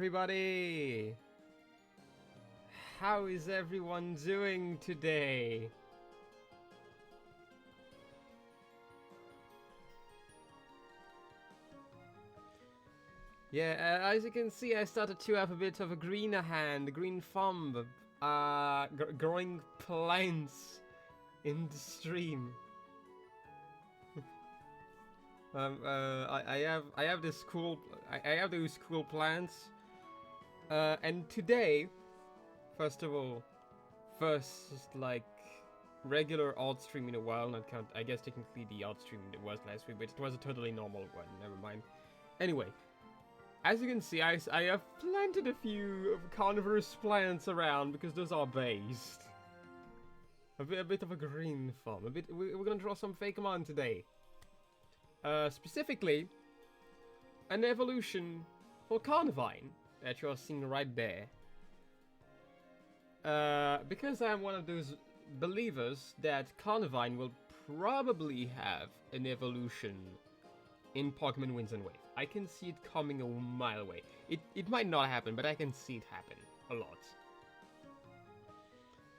everybody! How is everyone doing today? Yeah, as you can see, I started to have a bit of a greener hand, a green thumb, growing plants in the stream. I have this cool, I have those cool plants, and today, first of all, first like regular odd stream in a while, not count. I guess technically the odd stream it was last week, but it was a totally normal one. Never mind. Anyway. As you can see, I have planted a few carnivorous plants around because those are based. A bit of a green thumb. We're gonna draw some Fakemon today. Specifically, an evolution for Carnivine that you are seeing right there. Because I'm one of those believers that Carnivine will probably have an evolution in Pokemon Winds and Wave. I can see it coming a mile away. It might not happen, but I can see it happen a lot.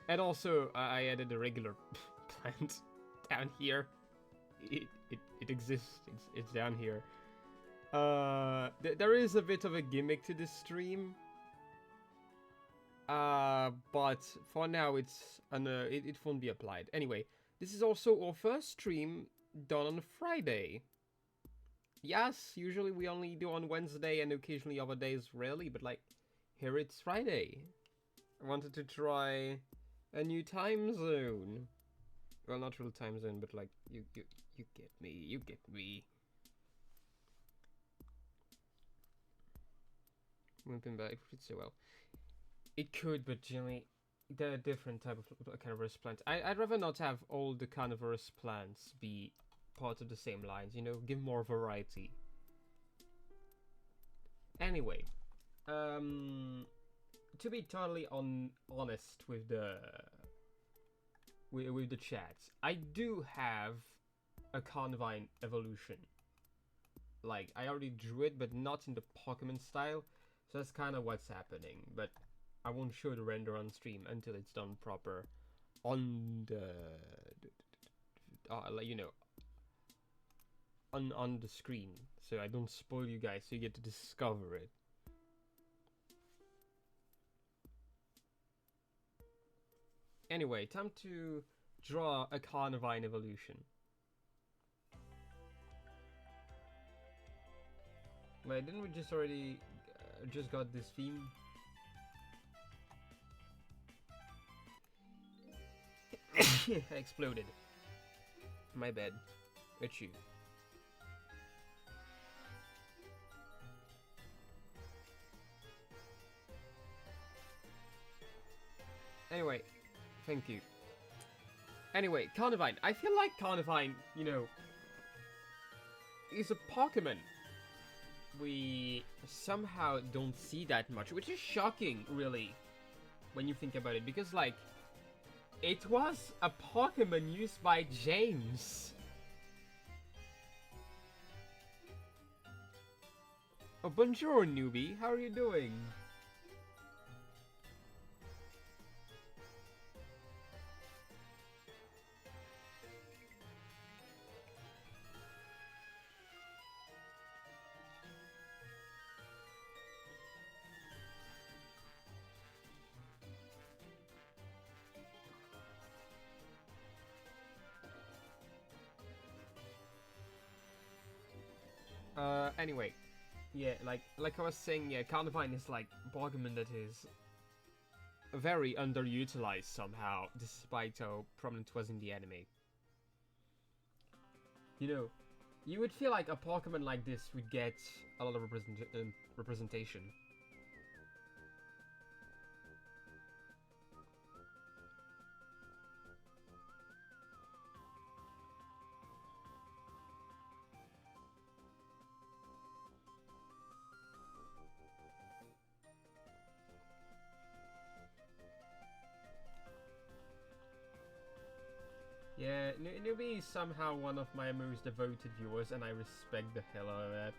And also, I added a regular plant down here. It exists. It's down here. There is a bit of a gimmick to this stream. But for now, it won't be applied. Anyway, this is also our first stream done on Friday. Yes, usually we only do on Wednesday and occasionally other days, rarely, but like, here it's Friday. I wanted to try a new time zone. Well, not real time zone, but like, you get me, you get me. Wimping back fits so well. It could, but generally, there are different type of carnivorous plants. I'd rather not have all the carnivorous plants be part of the same lines, you know, give more variety. Anyway, to be totally honest with the chat, I do have a Carnivine evolution. Like, I already drew it, but not in the Pokemon style, so that's kind of what's happening. But I won't show the render on stream until it's done proper on the, you know, on the screen, so I don't spoil you guys, so you get to discover it. Anyway, time to draw a Carnivine evolution. Wait, didn't we just already just got this theme? I exploded. My bad. It's you. Anyway, thank you. Anyway, Carnivine. I feel like Carnivine, you know, is a Pokemon we somehow don't see that much, which is shocking, really, when you think about it, because, like, it was a Pokemon used by James. Oh, bonjour, newbie. How are you doing? Anyway, yeah, like I was saying, yeah, Carnivine is like Pokemon that is very underutilized somehow, despite how prominent it was in the anime. You know, you would feel like a Pokemon like this would get a lot of representation. Yeah, Newbie is somehow one of my most devoted viewers, and I respect the hell out of that.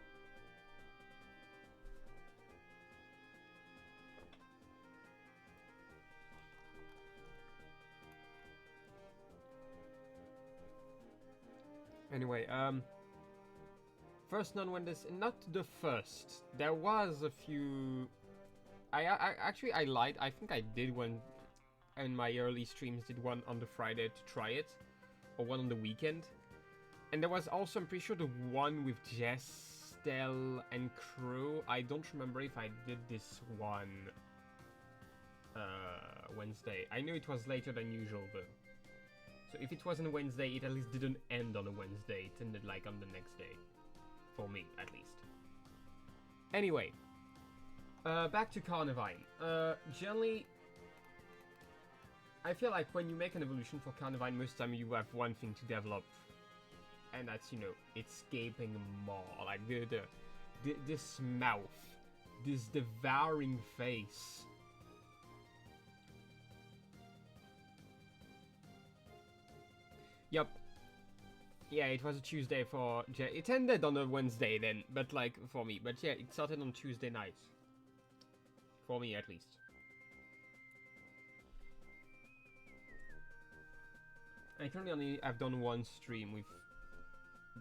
Anyway, first non-Wednesdays, not the first. There was a few. I actually I lied. I think I did one in my early streams. Did one on the Friday to try it, or one on the weekend. And there was also, I'm pretty sure, the one with Jess, Stell, and Crow. I don't remember if I did this one Wednesday. I know it was later than usual though. So if it wasn't a Wednesday, it at least didn't end on a Wednesday. It ended like on the next day. For me, at least. Anyway. Back to Carnivine. Generally, I feel like when you make an evolution for Carnivine, most of the time you have one thing to develop. And that's, you know, it's gaping maw. Like, this mouth. This devouring face. Yup. Yeah, it was a Tuesday for... It ended on a Wednesday then, but like, for me. But yeah, it started on Tuesday night. For me, at least. I currently only have done one stream with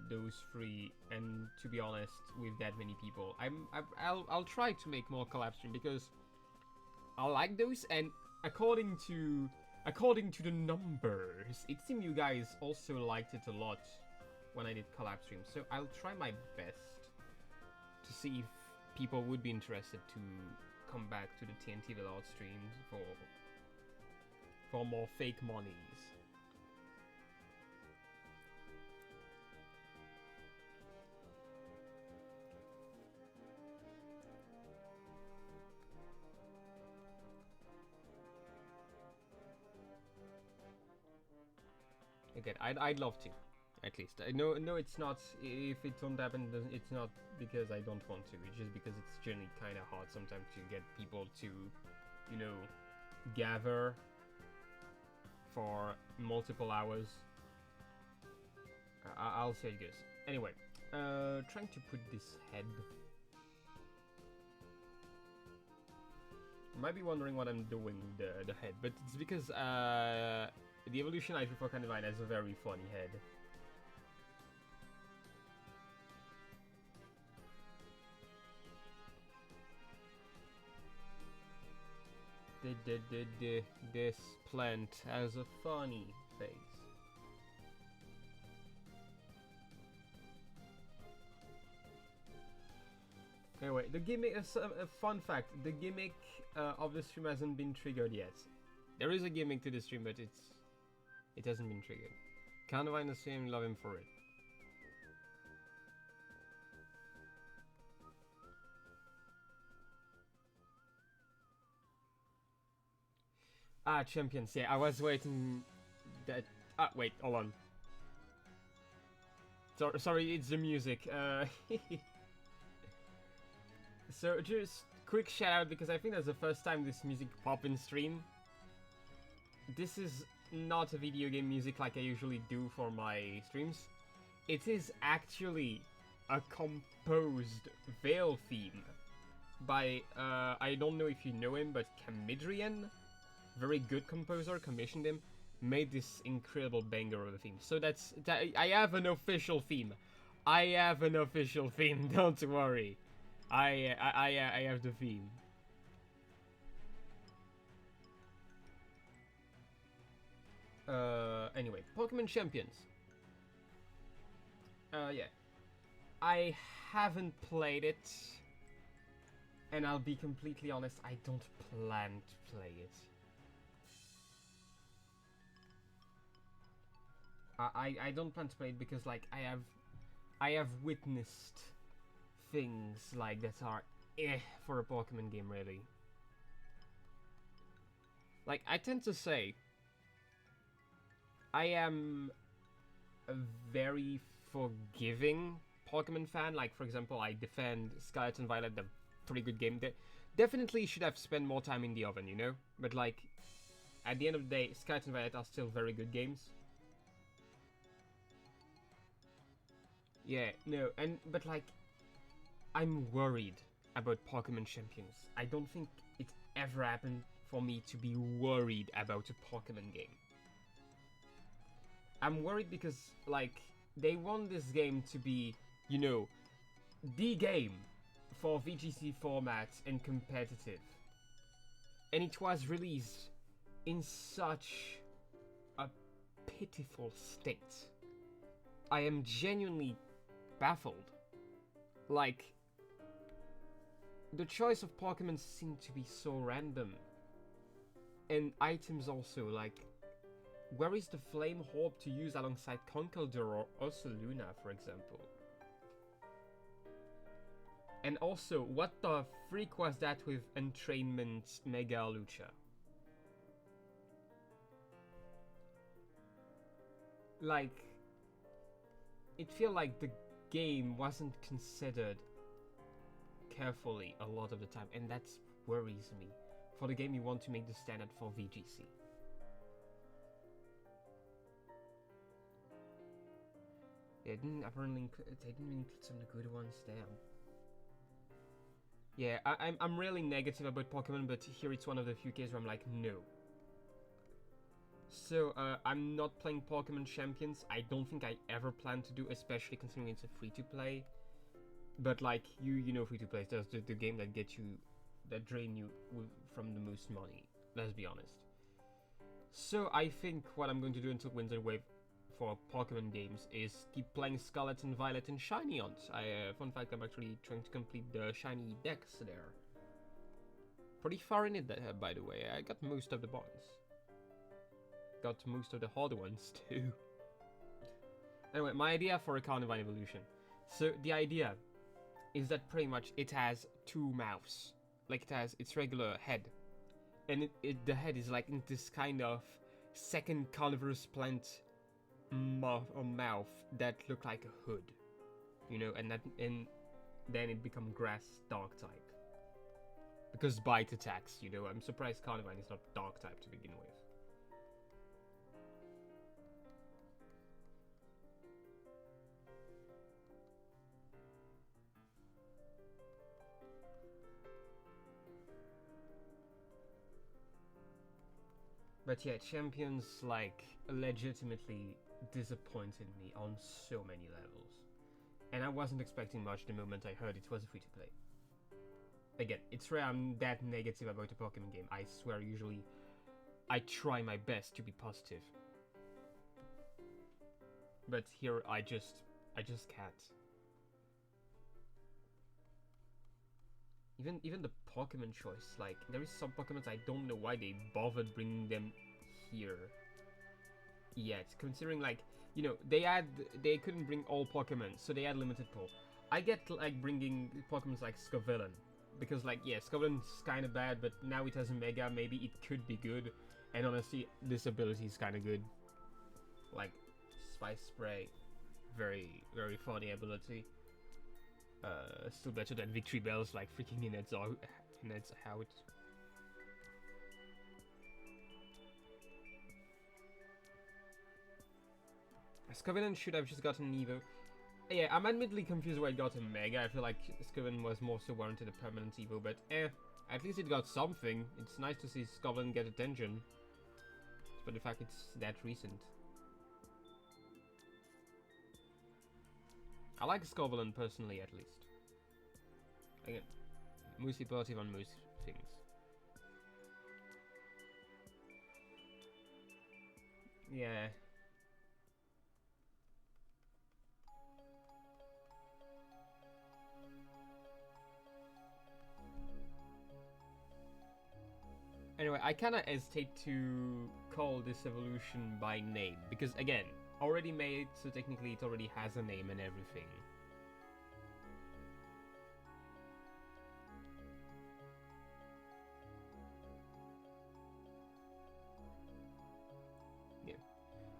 those three, and to be honest, with that many people. I'll try to make more collab stream, because I like those, and according to the numbers, it seemed you guys also liked it a lot when I did collab streams. So I'll try my best to see if people would be interested to come back to the TNTvale art streams for more fake monies. Again, I'd love to, at least. I know it's not. If it don't happen, it's not because I don't want to. It's just because it's generally kind of hard sometimes to get people to, you know, gather for multiple hours. I'll say it goes. Anyway, trying to put this head. You might be wondering what I'm doing with the head, but it's because the evolution I for Carnivine has a very funny head. This plant has a funny face. Anyway, the gimmick, a fun fact, the gimmick of the stream hasn't been triggered yet. There is a gimmick to the stream, but it hasn't been triggered. Carnivine the same, love him for it. Ah, champions, yeah, I was waiting that... Ah, wait, hold on. Sorry, it's the music. So, just quick shout out, because I think that's the first time this music pop in stream. This is not a video game music like I usually do for my streams. It is actually a composed Vale theme by, I don't know if you know him, but Camidrian, very good composer, commissioned him, made this incredible banger of a theme. So I have an official theme. I have an official theme, don't worry. I have the theme. Anyway, Pokemon Champions. Yeah. I haven't played it. And I'll be completely honest, I don't plan to play it. I don't plan to play it because, like, I have witnessed things like that are for a Pokemon game, really. Like, I tend to say I am a very forgiving Pokemon fan. Like, for example, I defend Scarlet and Violet, the pretty good game. They definitely should have spent more time in the oven, you know? But, like, at the end of the day, Scarlet and Violet are still very good games. Yeah, no, but, like, I'm worried about Pokemon Champions. I don't think it ever happened for me to be worried about a Pokemon game. I'm worried because, like, they want this game to be, you know, the game for VGC formats and competitive. And it was released in such a pitiful state. I am genuinely baffled. Like, the choice of Pokemon seemed to be so random. And items also, like, where is the Flame Orb to use alongside Conkeldurr or Ursaluna, for example? And also, what the freak was that with Entrainment Mega Lucha? Like, it feels like the game wasn't considered carefully a lot of the time, and that worries me. For the game you want to make the standard for VGC. They didn't include some of the good ones, damn. Yeah, I'm really negative about Pokemon, but here it's one of the few cases where I'm like, no. So, I'm not playing Pokemon Champions. I don't think I ever plan to do, especially considering it's a free-to-play. But like, you know free-to-play, that's the game that gets you, that drain you from the most money. Let's be honest. So I think what I'm going to do until Winter Wave for Pokemon games is keep playing Scarlet and Violet and Shiny Hunt. Fun fact, I'm actually trying to complete the Shiny Dex there. Pretty far in it, by the way. I got most of the buttons. Got most of the hard ones too. Anyway, my idea for a Carnivine evolution. So the idea is that pretty much it has two mouths. Like it has its regular head. And the head is like in this kind of second carnivorous plant mouth that look like a hood. You know, and then it becomes grass dark type. Because bite attacks, you know. I'm surprised Carnivine is not dark type to begin with. But yeah, Champions, like, legitimately disappointed me on so many levels. And I wasn't expecting much the moment I heard it was a free-to-play. Again, it's rare I'm that negative about a Pokemon game. I swear, usually, I try my best to be positive. But here, I just can't. Even the Pokemon choice, like, there is some Pokemons I don't know why they bothered bringing them here yet. Considering, like, you know, they couldn't bring all Pokemon, so they had limited pool. I get, like, bringing Pokemons like Scovillain, because, like, yeah, Scovillain's kind of bad, but now it has a Mega, maybe it could be good, and honestly, this ability is kind of good. Like, Spice Spray, very, very funny ability. Still better than Victory Bells, like freaking in its out. Scovillain should have just gotten an Evo. Yeah, I'm admittedly confused why it got a Mega. I feel like Scovillain was more so warranted a permanent Evo, but at least it got something. It's nice to see Scovillain get attention. But the fact it's that recent. I like Scovillain personally, at least. Again, mostly positive on most things. Yeah. Anyway, I kinda hesitate to call this evolution by name, because again, already made, so technically it already has a name and everything. Yeah.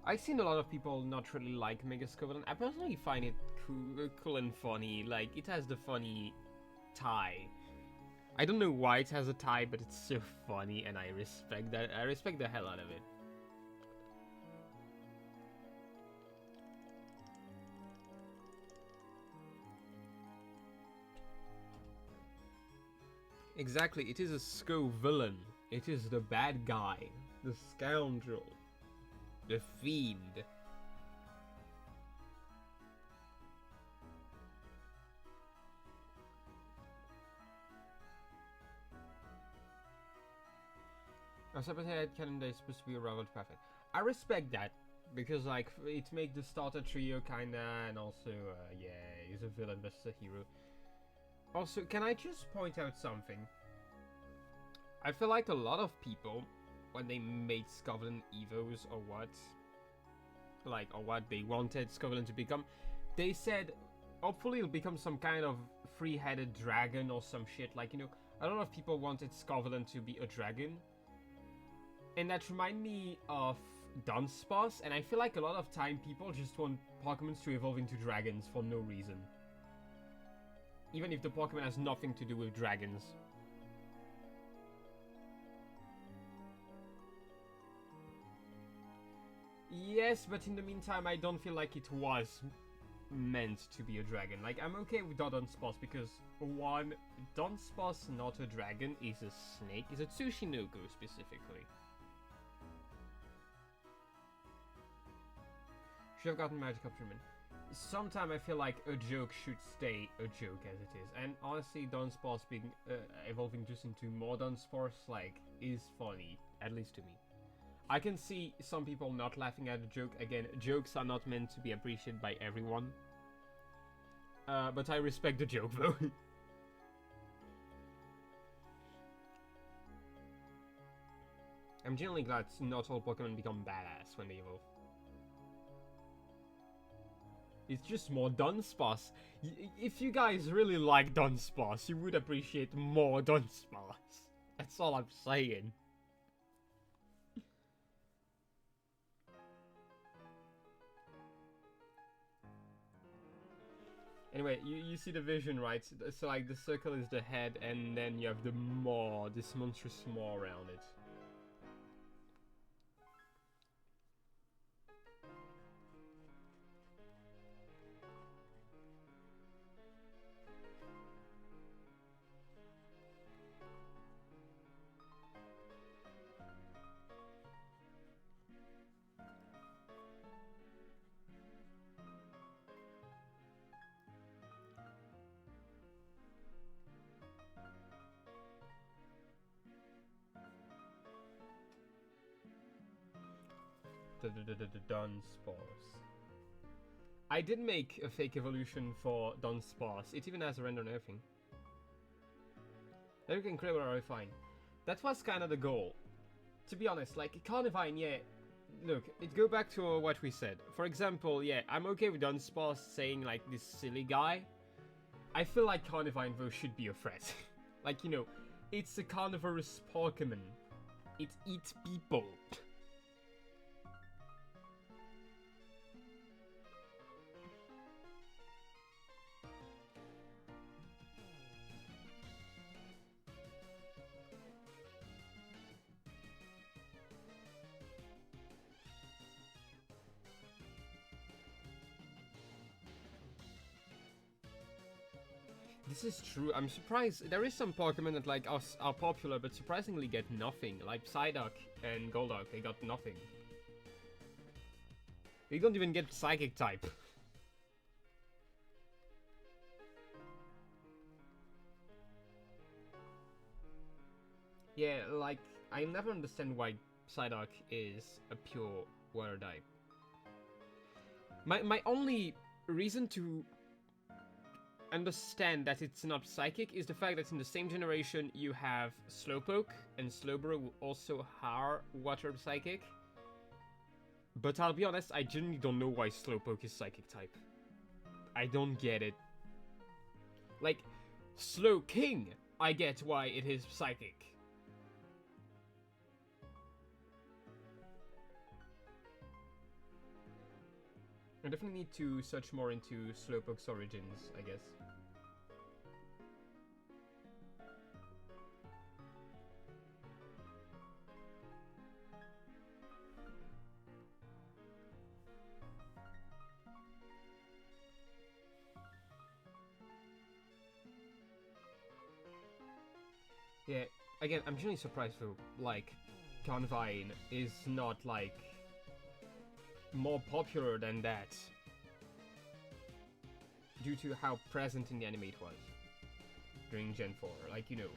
I've seen a lot of people not really like Mega Scovillain. I personally find it cool and funny, like, it has the funny tie. I don't know why it has a tie, but it's so funny, and I respect that. I respect the hell out of it. Exactly, it is a Scovillain. It is the bad guy, the scoundrel, the fiend. A separate head calendar is supposed to be rather perfect. I respect that, because like it makes the starter trio kinda, and also yeah, he's a villain versus a hero. Also, can I just point out something? I feel like a lot of people, when they made Scoveland Evos or what they wanted Scoveland to become, they said, hopefully it'll become some kind of three-headed dragon or some shit. Like, you know, a lot of people wanted Scoveland to be a dragon. And that reminds me of Dunsparce, and I feel like a lot of time people just want Pokemons to evolve into dragons for no reason. Even if the Pokemon has nothing to do with dragons. Yes, but in the meantime, I don't feel like it was meant to be a dragon. Like, I'm okay with Dunsparce because, one, Dunsparce not a dragon is a snake, is a Tsushinoku specifically. Should have gotten Magic Optiment. Sometimes I feel like a joke should stay a joke as it is. And honestly, Dunsparce being evolving just into more Dunsparce, like, is funny, at least to me. I can see some people not laughing at a joke. Again, jokes are not meant to be appreciated by everyone. But I respect the joke, though. I'm genuinely glad not all Pokemon become badass when they evolve. It's just more Dunsparce. If you guys really like Dunsparce, you would appreciate more Dunsparce. That's all I'm saying. Anyway, you see the vision, right? So like the circle is the head, and then you have the maw, this monstrous maw around it. The Dunsparce. I did make a fake evolution for Dunsparce. It even has a render and everything. They look incredible, are fine. That was kind of the goal. To be honest, like Carnivine, yeah. Look, it go back to what we said. For example, yeah, I'm okay with Dunsparce saying like this silly guy. I feel like Carnivine though should be a threat. Like, you know, it's a carnivorous Pokemon. It eats people. This is true. I'm surprised. There is some Pokemon that like are popular, but surprisingly get nothing. Like Psyduck and Golduck, they got nothing. They don't even get Psychic type. Yeah, like I never understand why Psyduck is a pure water type. My only reason to understand that it's not psychic is the fact that in the same generation you have Slowpoke and Slowbro, who also are water psychic. But I'll be honest, I genuinely don't know why Slowpoke is psychic type. I don't get it. Like, Slowking, I get why it is psychic. I definitely need to search more into Slowpoke's origins, I guess. Yeah, again, I'm genuinely surprised though, like, Carnivine is not, like, more popular than that. Due to how present in the anime it was. During Gen 4, like, you know.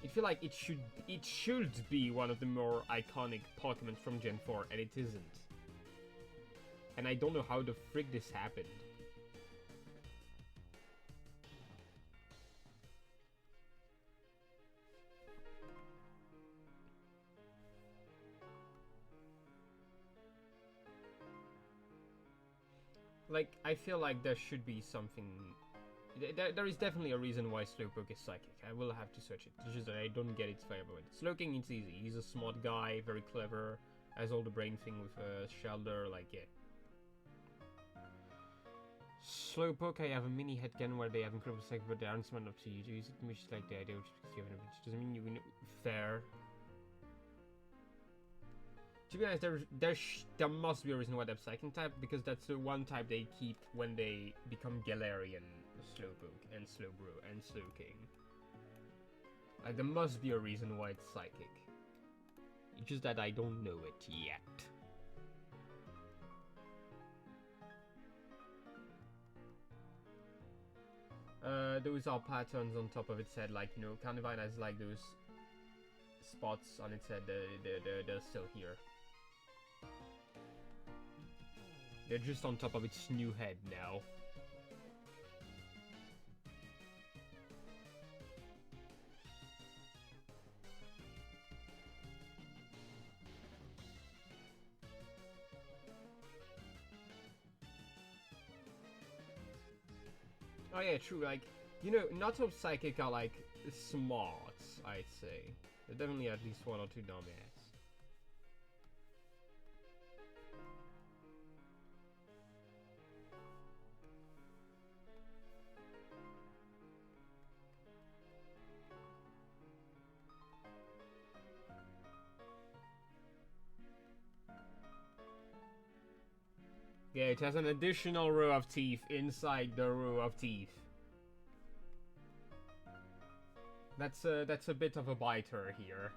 I feel like it should be one of the more iconic Pokemon from Gen 4, and it isn't. And I don't know how the frick this happened. Like, I feel like there should be something... There is definitely a reason why Slowpoke is psychic. I will have to search it. It's just that I don't get its flavor with it. Slowking, it's easy. He's a smart guy, very clever, has all the brain thing with Shelder, like, yeah. Slowpoke, I have a mini headcanon where they have incredible psychic, but they aren't smart enough to use it. Which is like the idea, which doesn't mean you win. Fair. To be honest, there must be a reason why they're Psychic type, because that's the one type they keep when they become Galarian, Slowpoke, and Slowbro, and Slowking. Like, there must be a reason why it's Psychic. It's just that I don't know it yet. Those are patterns on top of its head, like, you know, Carnivine has, like, those spots on its head, they're still here. They're just on top of its new head now. Oh yeah, true, like, you know, not all Psychic are, like, smart, I'd say. They're definitely at least one or two dumbass. Yeah, it has an additional row of teeth inside the row of teeth. That's a bit of a biter here.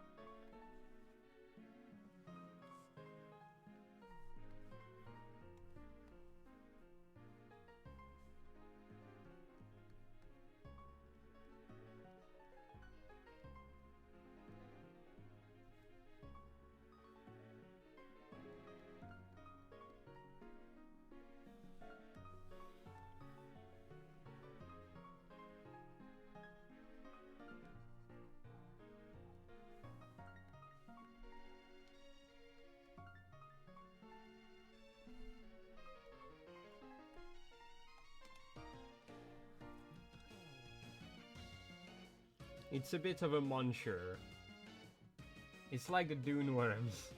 It's a bit of a muncher. It's like the Dune worms.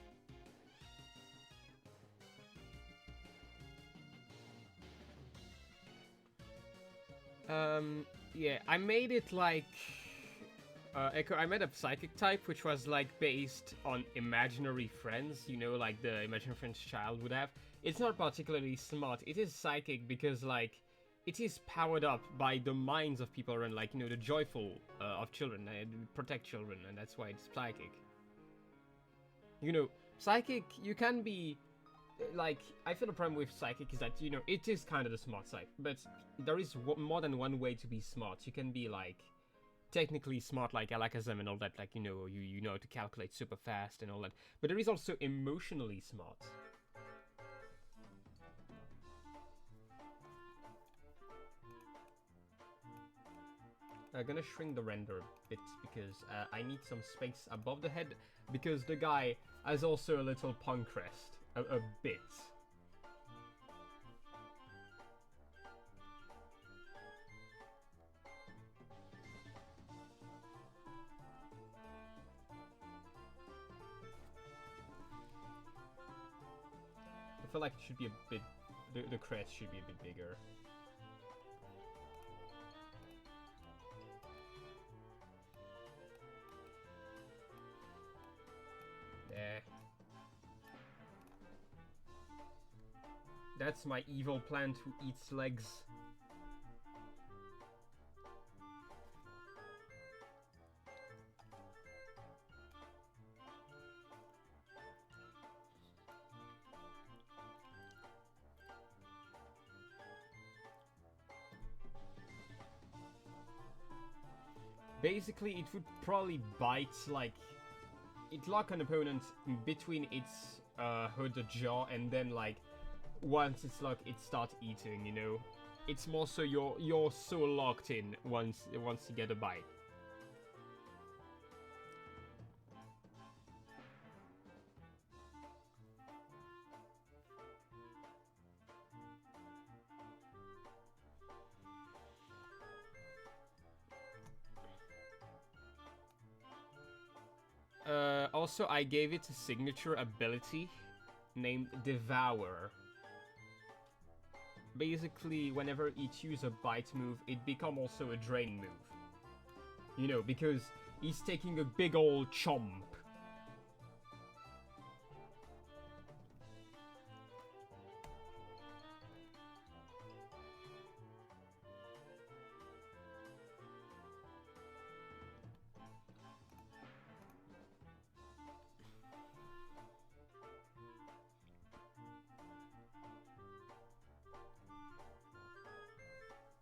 Yeah, I made it like... Echo, I made a psychic type, which was like based on imaginary friends, you know, like the imaginary friend's child would have. It's not particularly smart. It is psychic because, like, it is powered up by the minds of people around, like, you know, the joyful of children, protect children, and that's why it's psychic. You know, psychic, you can be, like, I feel the problem with psychic is that, you know, it is kind of the smart side, but there is more than one way to be smart. You can be, like, technically smart like Alakazam and all that, like, you know how to calculate super fast and all that, but there is also emotionally smart. I'm gonna shrink the render a bit because I need some space above the head, because the guy has also a little punk crest, a bit. I feel like it should be a bit, the crest should be a bit bigger. There. That's my evil plant who eats legs. Basically, it would probably bite, like, it lock an opponent between its hood or jaw, and then, like, once it's locked, it starts eating, you know? It's more so you're so locked in once you get a bite. Also, I gave it a signature ability named Devour. Basically, whenever it uses a bite move, it becomes also a draining move. You know, because he's taking a big old chomp.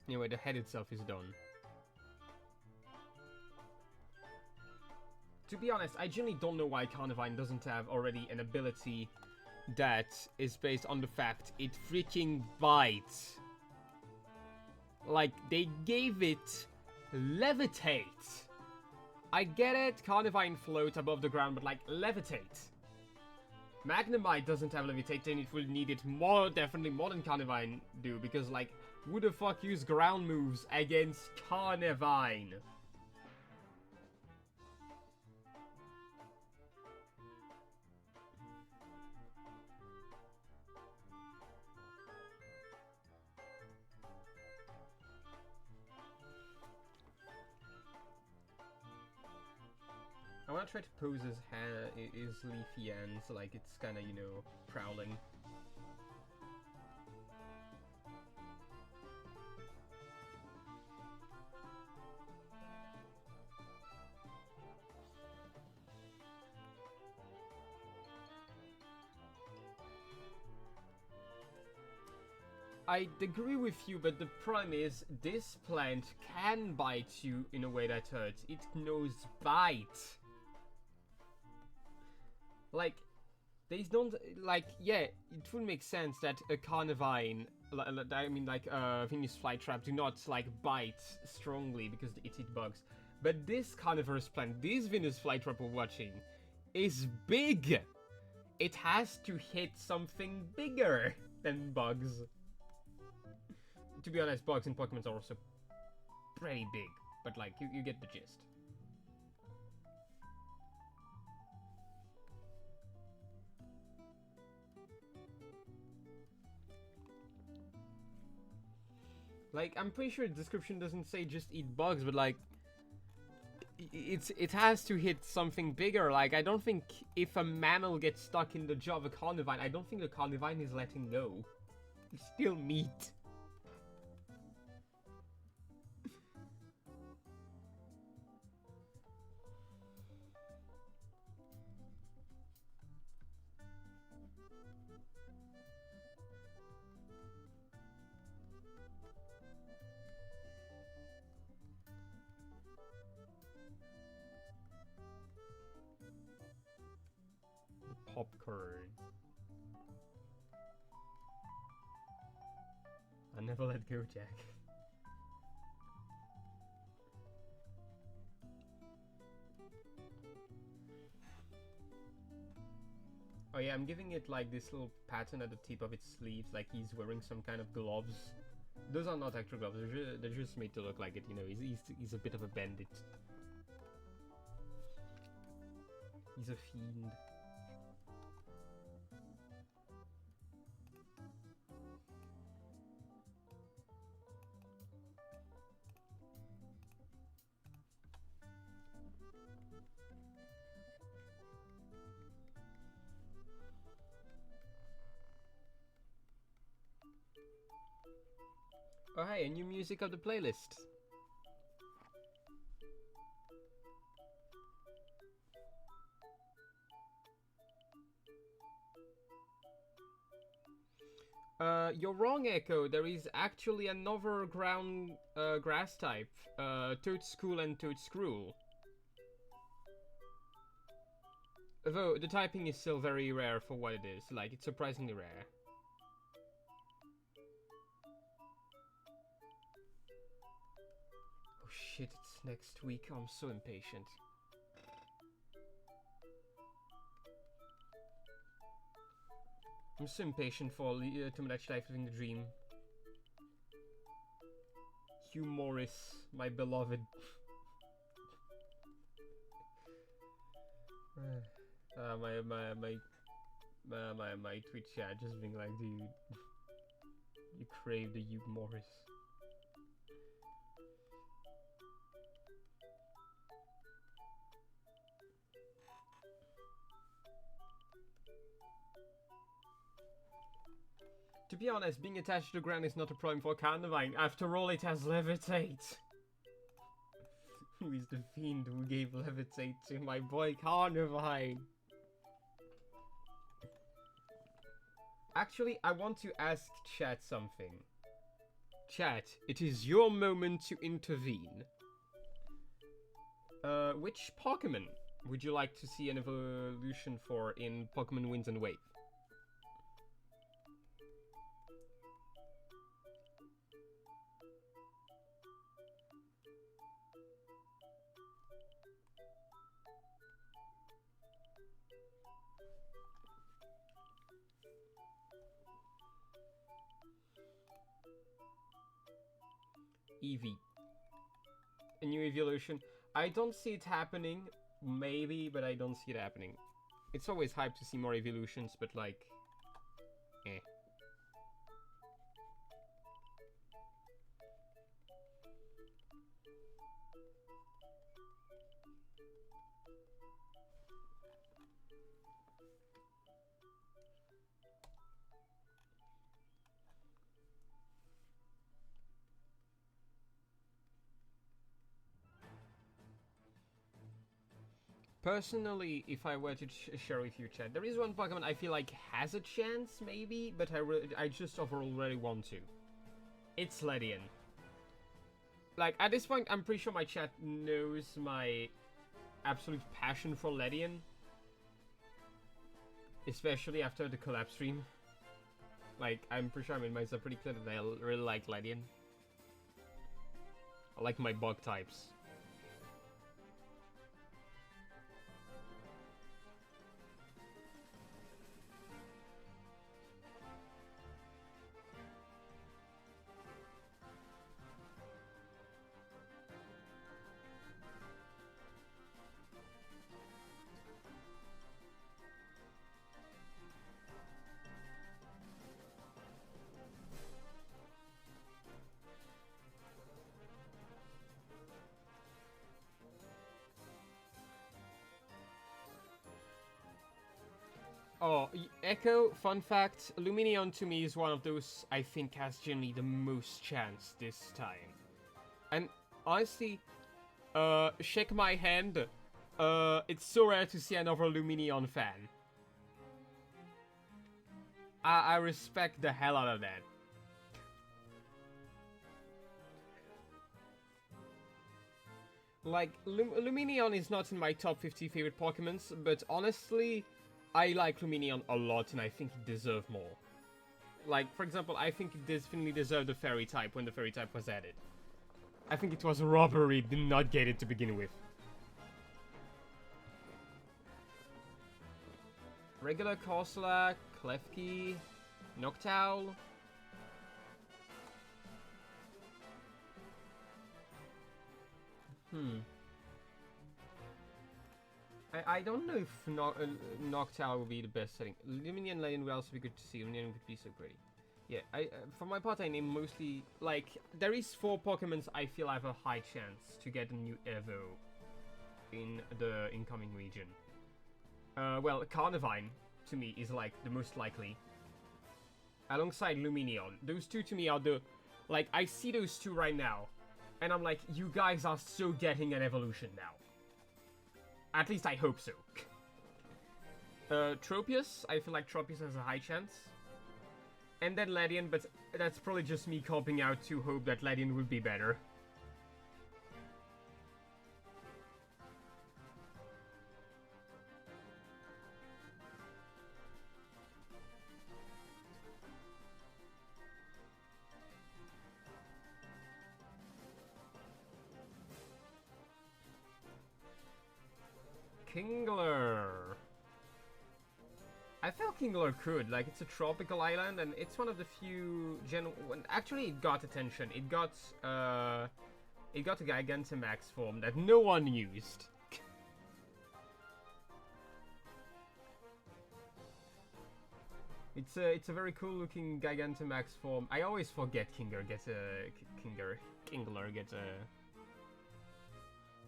Anyway, the head itself is done. To be honest, I genuinely don't know why Carnivine doesn't have already an ability that is based on the fact it freaking bites. Like, they gave it Levitate. I get it, Carnivine float above the ground, but like, Levitate. Magnemite doesn't have Levitate, and it will need it definitely more than Carnivine do, because like, who the fuck use ground moves against Carnivine? I want to try to pose his leafy ends, like it's kind of, you know, prowling. I agree with you, but the problem is, this plant can bite you in a way that hurts. It knows bite. Like, they don't, like, yeah, it would make sense that a Carnivine, I mean, like, Venus Flytrap do not, like, bite strongly because it eat bugs. But this carnivorous plant, this Venus Flytrap we're watching, is big! It has to hit something bigger than bugs. To be honest, bugs in Pokemon are also pretty big, but, like, you get the gist. Like, I'm pretty sure the description doesn't say just eat bugs, but like, it has to hit something bigger. Like, I don't think if a mammal gets stuck in the jaw of a Carnivine, I don't think the Carnivine is letting go. It's still meat. Popcorn. I never let go, Jack. Oh yeah, I'm giving it like this little pattern at the tip of its sleeves, like he's wearing some kind of gloves. Those are not actual gloves, they're just made to look like it, you know, he's a bit of a bandit. He's a fiend. Oh hey, a new music of the playlist. You're wrong, Echo. There is actually another ground grass type, Toadstool and Toadskruel. Though the typing is still very rare for what it is. Like, it's surprisingly rare. Oh shit, it's next week. I'm so impatient. I'm so impatient for Tomodachi Life Living the Dream. Hugh Morris, my beloved. My Twitch chat just being like, dude, you crave the Hugh Morris. To be honest, being attached to the ground is not a problem for Carnivine. After all, it has Levitate. Who is the fiend who gave Levitate to my boy Carnivine? Actually, I want to ask chat something. Chat, it is your moment to intervene. Which Pokemon would you like to see an evolution for in Pokemon Winds and Wave? Eevee. A new evolution. I don't see it happening. Maybe, but I don't see it happening. It's always hype to see more evolutions, but like... eh. Personally, if I were to share with you, chat, there is one Pokemon I feel like has a chance, maybe, but I just overall really want to. It's Ledian. Like, at this point, I'm pretty sure my chat knows my absolute passion for Ledian. Especially after the collab stream. Like, I'm pretty sure I made myself pretty clear that I really like Ledian. I like my bug types. Oh, Echo, fun fact, Lumineon to me is one of those I think has generally the most chance this time. And honestly, shake my hand, it's so rare to see another Lumineon fan. I respect the hell out of that. Like, Lumineon is not in my top 50 favorite Pokemons, but honestly, I like Lumineon a lot, and I think it deserves more. Like, for example, I think it definitely deserved the Fairy type when the Fairy type was added. I think it was a robbery to not get it to begin with. Regular Corsola, Klefki, Noctowl. I don't know if Noctowl will be the best setting. Lumineon Lane will also be good to see. Lumineon could be so pretty. Yeah, for my part, I name mostly... Like, there is 4 Pokemons I feel have a high chance to get a new Evo in the incoming region. Well, Carnivine, to me, is, like, the most likely. Alongside Lumineon. Those two, to me, are the... Like, I see those two right now. And I'm like, you guys are so getting an evolution now. At least I hope so. Tropius, I feel like Tropius has a high chance. and then Ledian, but that's probably just me coping out to hope that Ledian would be better. Kingler. I felt Kingler could. Like, it's a tropical island, and it's one of the few actually, it got attention. It got a Gigantamax form that no one used. It's a very cool looking Gigantamax form. I always forget Kingler gets a Kingler gets a.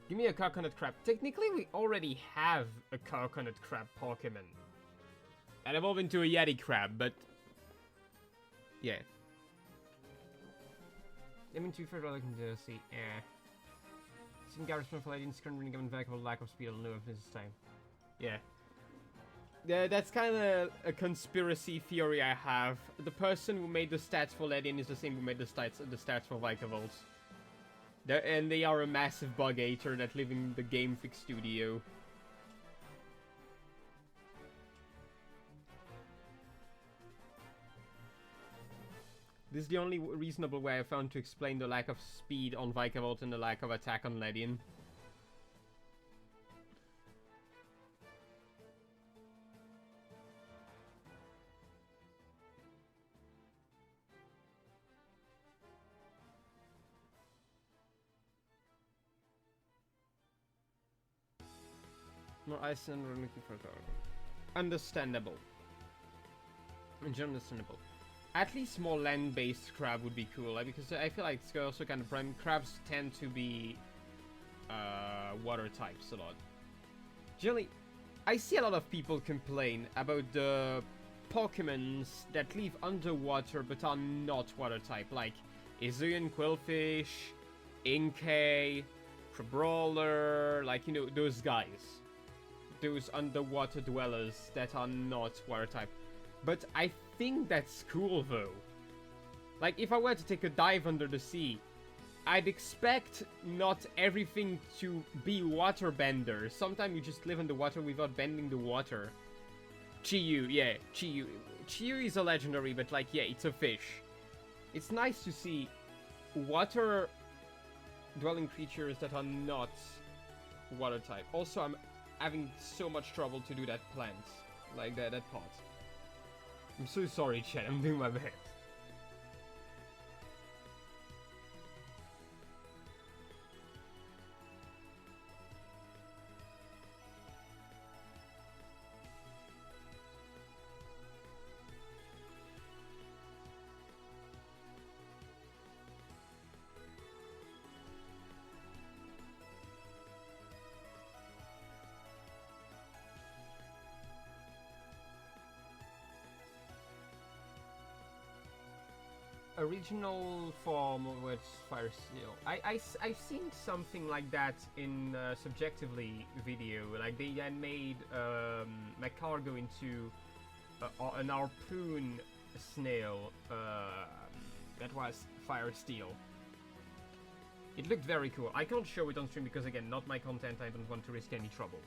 Give me a coconut crab. Technically, we already have a coconut crab Pokemon. And evolve into a Yeti crab, but yeah. I mean, to be fair, I can see. Some Garrison for Ladies currently given back with lack of speed on new of this time. Yeah. Yeah, that's kind of a conspiracy theory I have. The person who made the stats for Ledian is the same who made the stats for Vikavolt. And they are a massive bug hater that live in the Game Fix studio. This is the only reasonable way I found to explain the lack of speed on Vikavolt and the lack of attack on Ledian. More ice and we're looking for power. Understandable. Understandable. At least more land-based crab would be cool, like, because I feel like it's also kind of prime. Crabs tend to be water types a lot. Generally, I see a lot of people complain about the Pokemons that live underwater but are not water type, like Azoian Quillfish, Inkay, Crabrawler, like, you know, those guys. Those underwater dwellers that are not water type. But I think that's cool, though. Like, if I were to take a dive under the sea, I'd expect not everything to be waterbender. Sometimes you just live in the water without bending the water. Chiyu, yeah, Chiyu. Chiyu is a legendary, but, like, yeah, it's a fish. It's nice to see water-dwelling creatures that are not water type. Also, I'm having so much trouble to do that plant. Like, that pot. I'm so sorry, chat. I'm doing my best. Original form with Fire Steel. I've seen something like that in Subjectively video. Like, they had made Macargo into an harpoon snail that was Fire Steel. It looked very cool. I can't show it on stream because, again, not my content. I don't want to risk any trouble.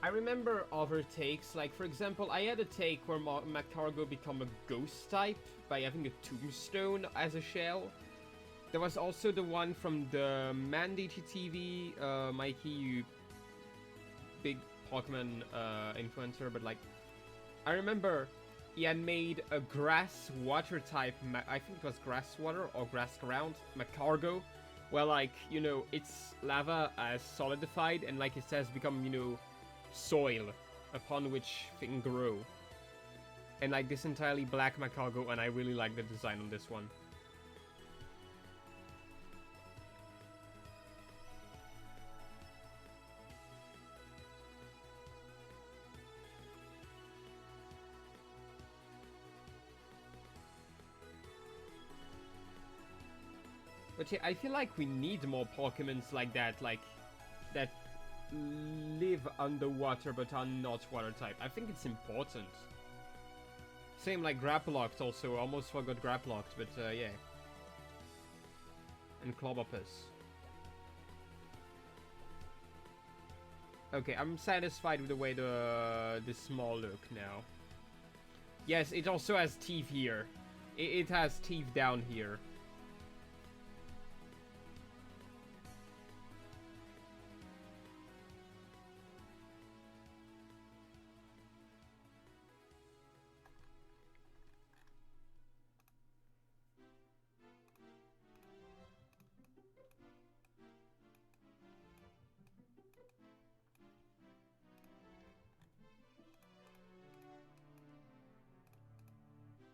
I remember other takes, like, for example, I had a take where Macargo become a ghost type by having a tombstone as a shell. There was also the one from the Mandy TV, Mikey, you big Pokemon influencer, but, like, I remember he had made a grass water type, I think it was grass water or grass ground, Macargo, where, like, you know, its lava has solidified and, like, it has become, you know, soil upon which things grow. And, like, this entirely black Macargo, and I really like the design on this one. But yeah, I feel like we need more Pokemons like that live underwater but are not water type. I think it's important. Same like Grapploct also, almost forgot Grapploct, but yeah. And Clobbopus. Okay, I'm satisfied with the way the small look now. Yes, it also has teeth here. It has teeth down here.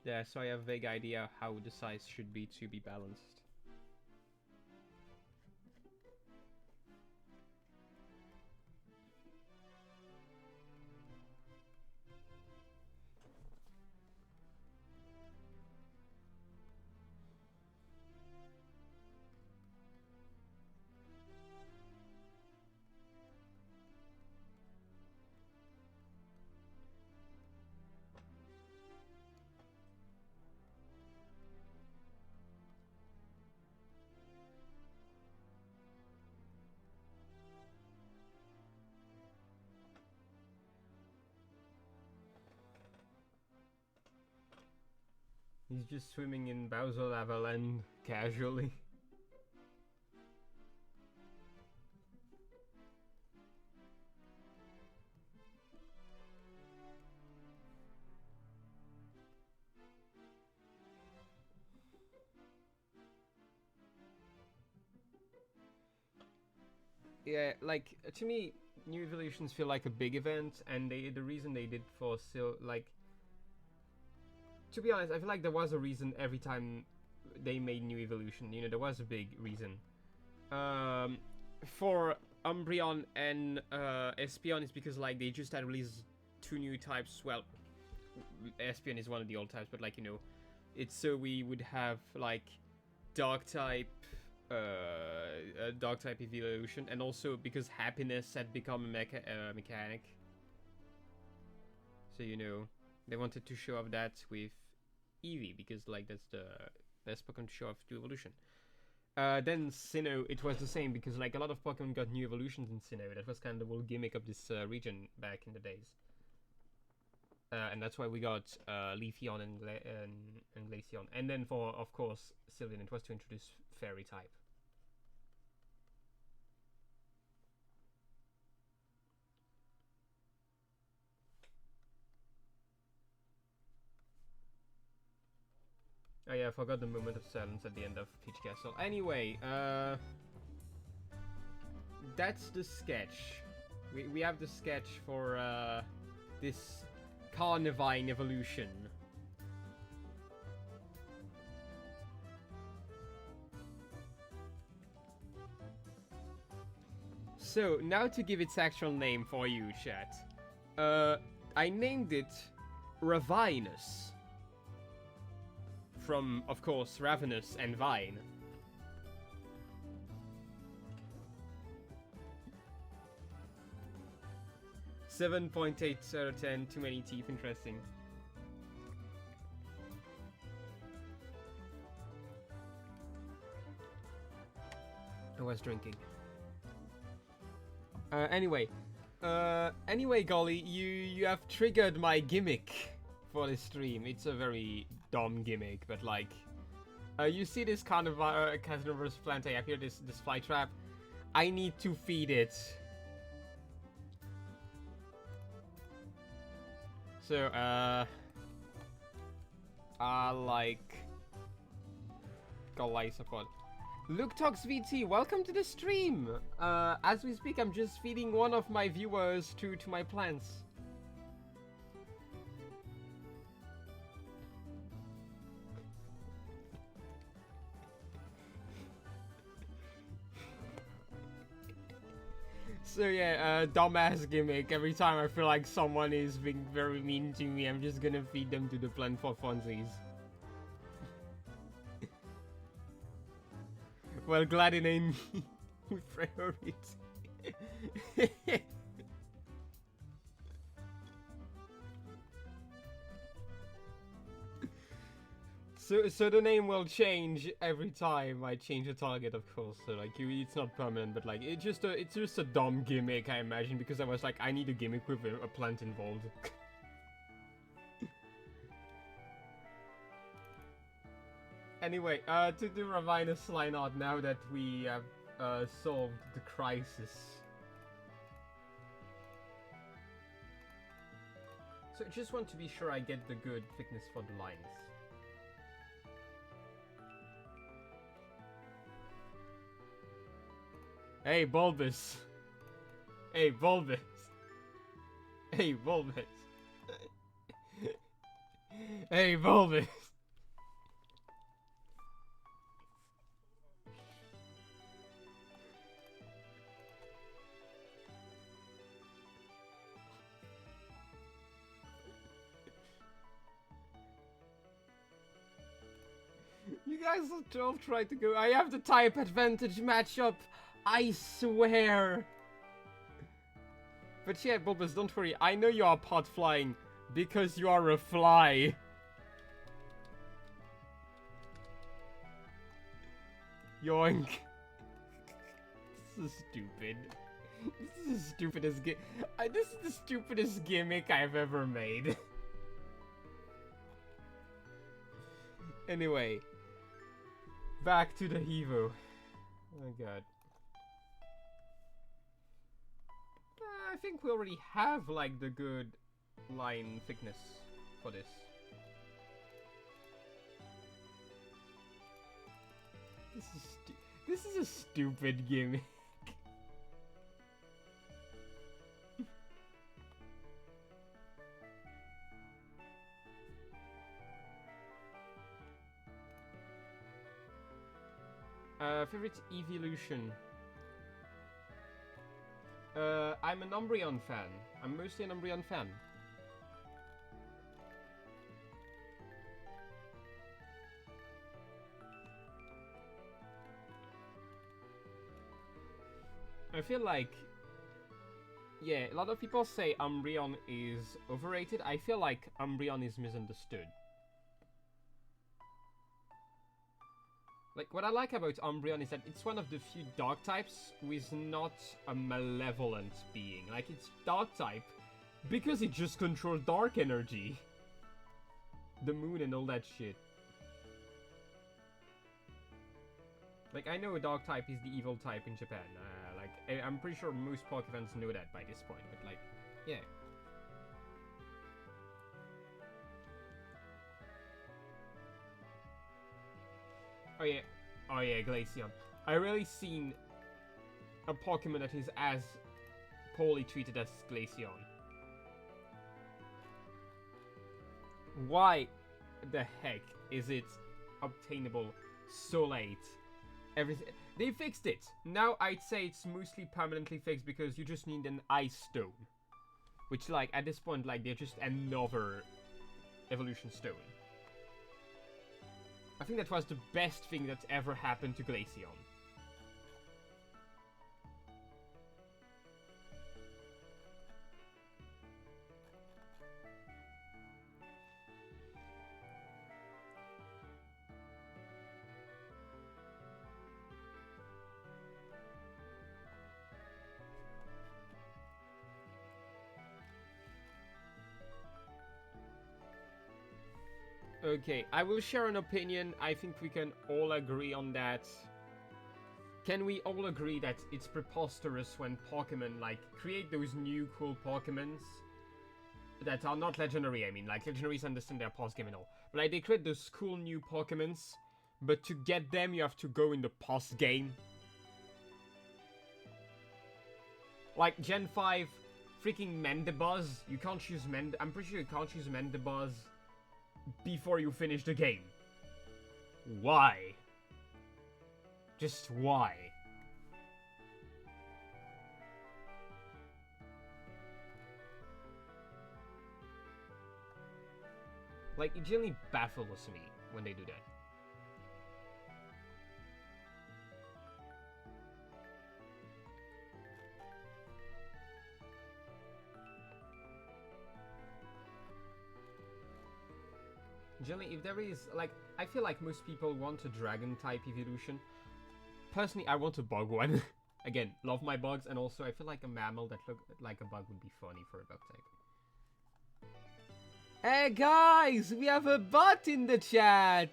Yeah, so I have a vague idea how the size should be to be balanced. He's just swimming in Bowser Lava Land casually. Yeah, like, to me, new evolutions feel like a big event, and the reason they did for like, to be honest, I feel like there was a reason every time they made new evolution. You know, there was a big reason. For Umbreon and Espeon, it's because like they just had released 2 new types. Well, Espeon is one of the old types, but like, you know, it's so we would have like Dark type. A dog type evolution, and also because happiness had become a mechanic, so you know they wanted to show off that with Eevee, because like that's the best Pokemon to show off to evolution. Then Sinnoh, it was the same, because like a lot of Pokemon got new evolutions in Sinnoh. That was kind of the whole gimmick of this region back in the days, and that's why we got Leafeon and Glaceon. And then for, of course, Sylveon, it was to introduce Fairy type. Oh yeah, I forgot the moment of silence at the end of Peach Castle. Anyway, that's the sketch. We have the sketch for this Carnivine evolution. So, now to give its actual name for you, chat. I named it Ravinus. From, of course, Ravenous and Vine. (7.8 out of 10), too many teeth, interesting. I was drinking. Anyway, Golly, you have triggered my gimmick for this stream. It's a very dumb gimmick, but like, you see this carnivorous plant up here, this fly trap. I need to feed it. So, like, Golly support. Luke Talks VT, welcome to the stream! As we speak, I'm just feeding one of my viewers to my plants. So yeah, dumbass gimmick. Every time I feel like someone is being very mean to me, I'm just gonna feed them to the plant for funsies. Well, glad it ain't me with priority. So the name will change every time I change a target, of course. So like, it's not permanent, but like, it's just a dumb gimmick, I imagine, because I was like, I need a gimmick with a plant involved. Anyway, to do Ravinus line art now that we have solved the crisis. So I just want to be sure I get the good thickness for the lines. Hey, Bulbous! Hey, Bulbous! Hey, Bulbous! Hey, Bulbous! You guys don't try to go. I have the type advantage matchup. I swear. But yeah, Bulbous, don't worry. I know you are pot flying because you are a fly. Yoink. This is stupid. This is the stupidest this is the stupidest gimmick I've ever made. Anyway. Back to the Evo. Oh god. I think we already have like the good line thickness for this. This is a stupid gimmick. Favorite evolution? I'm an Umbreon fan. I'm mostly an Umbreon fan. I feel like, yeah, a lot of people say Umbreon is overrated. I feel like Umbreon is misunderstood. Like, what I like about Umbreon is that it's one of the few dark types who is not a malevolent being. Like, it's dark type because it just controls dark energy. The moon and all that shit. Like, I know a dark type is the evil type in Japan. Like, I'm pretty sure most Pokemons know that by this point, but like, yeah. Oh yeah, Glaceon. I really seen a Pokemon that is as poorly treated as Glaceon. Why the heck is it obtainable so late? Everything they fixed it. Now I'd say it's mostly permanently fixed because you just need an Ice Stone, which like at this point like they're just another evolution stone. I think that was the best thing that's ever happened to Glaceon. Okay, I will share an opinion. I think we can all agree on that. Can we all agree that it's preposterous when Pokemon, like, create those new cool Pokemons that are not legendary? I mean, like, legendaries understand their post-game and all. But, like, they create those cool new Pokemons, but to get them, you have to go in the post-game. Like, Gen 5, freaking Mandibuzz. You can't choose I'm pretty sure you can't choose Mandibuzz before you finish the game. Why? Just why? Like, it generally baffles me when they do that. Generally, if there is, like, I feel like most people want a dragon-type evolution. Personally, I want a bug one. Again, love my bugs, and also I feel like a mammal that looked like a bug would be funny for a bug type. Hey guys, we have a bot in the chat!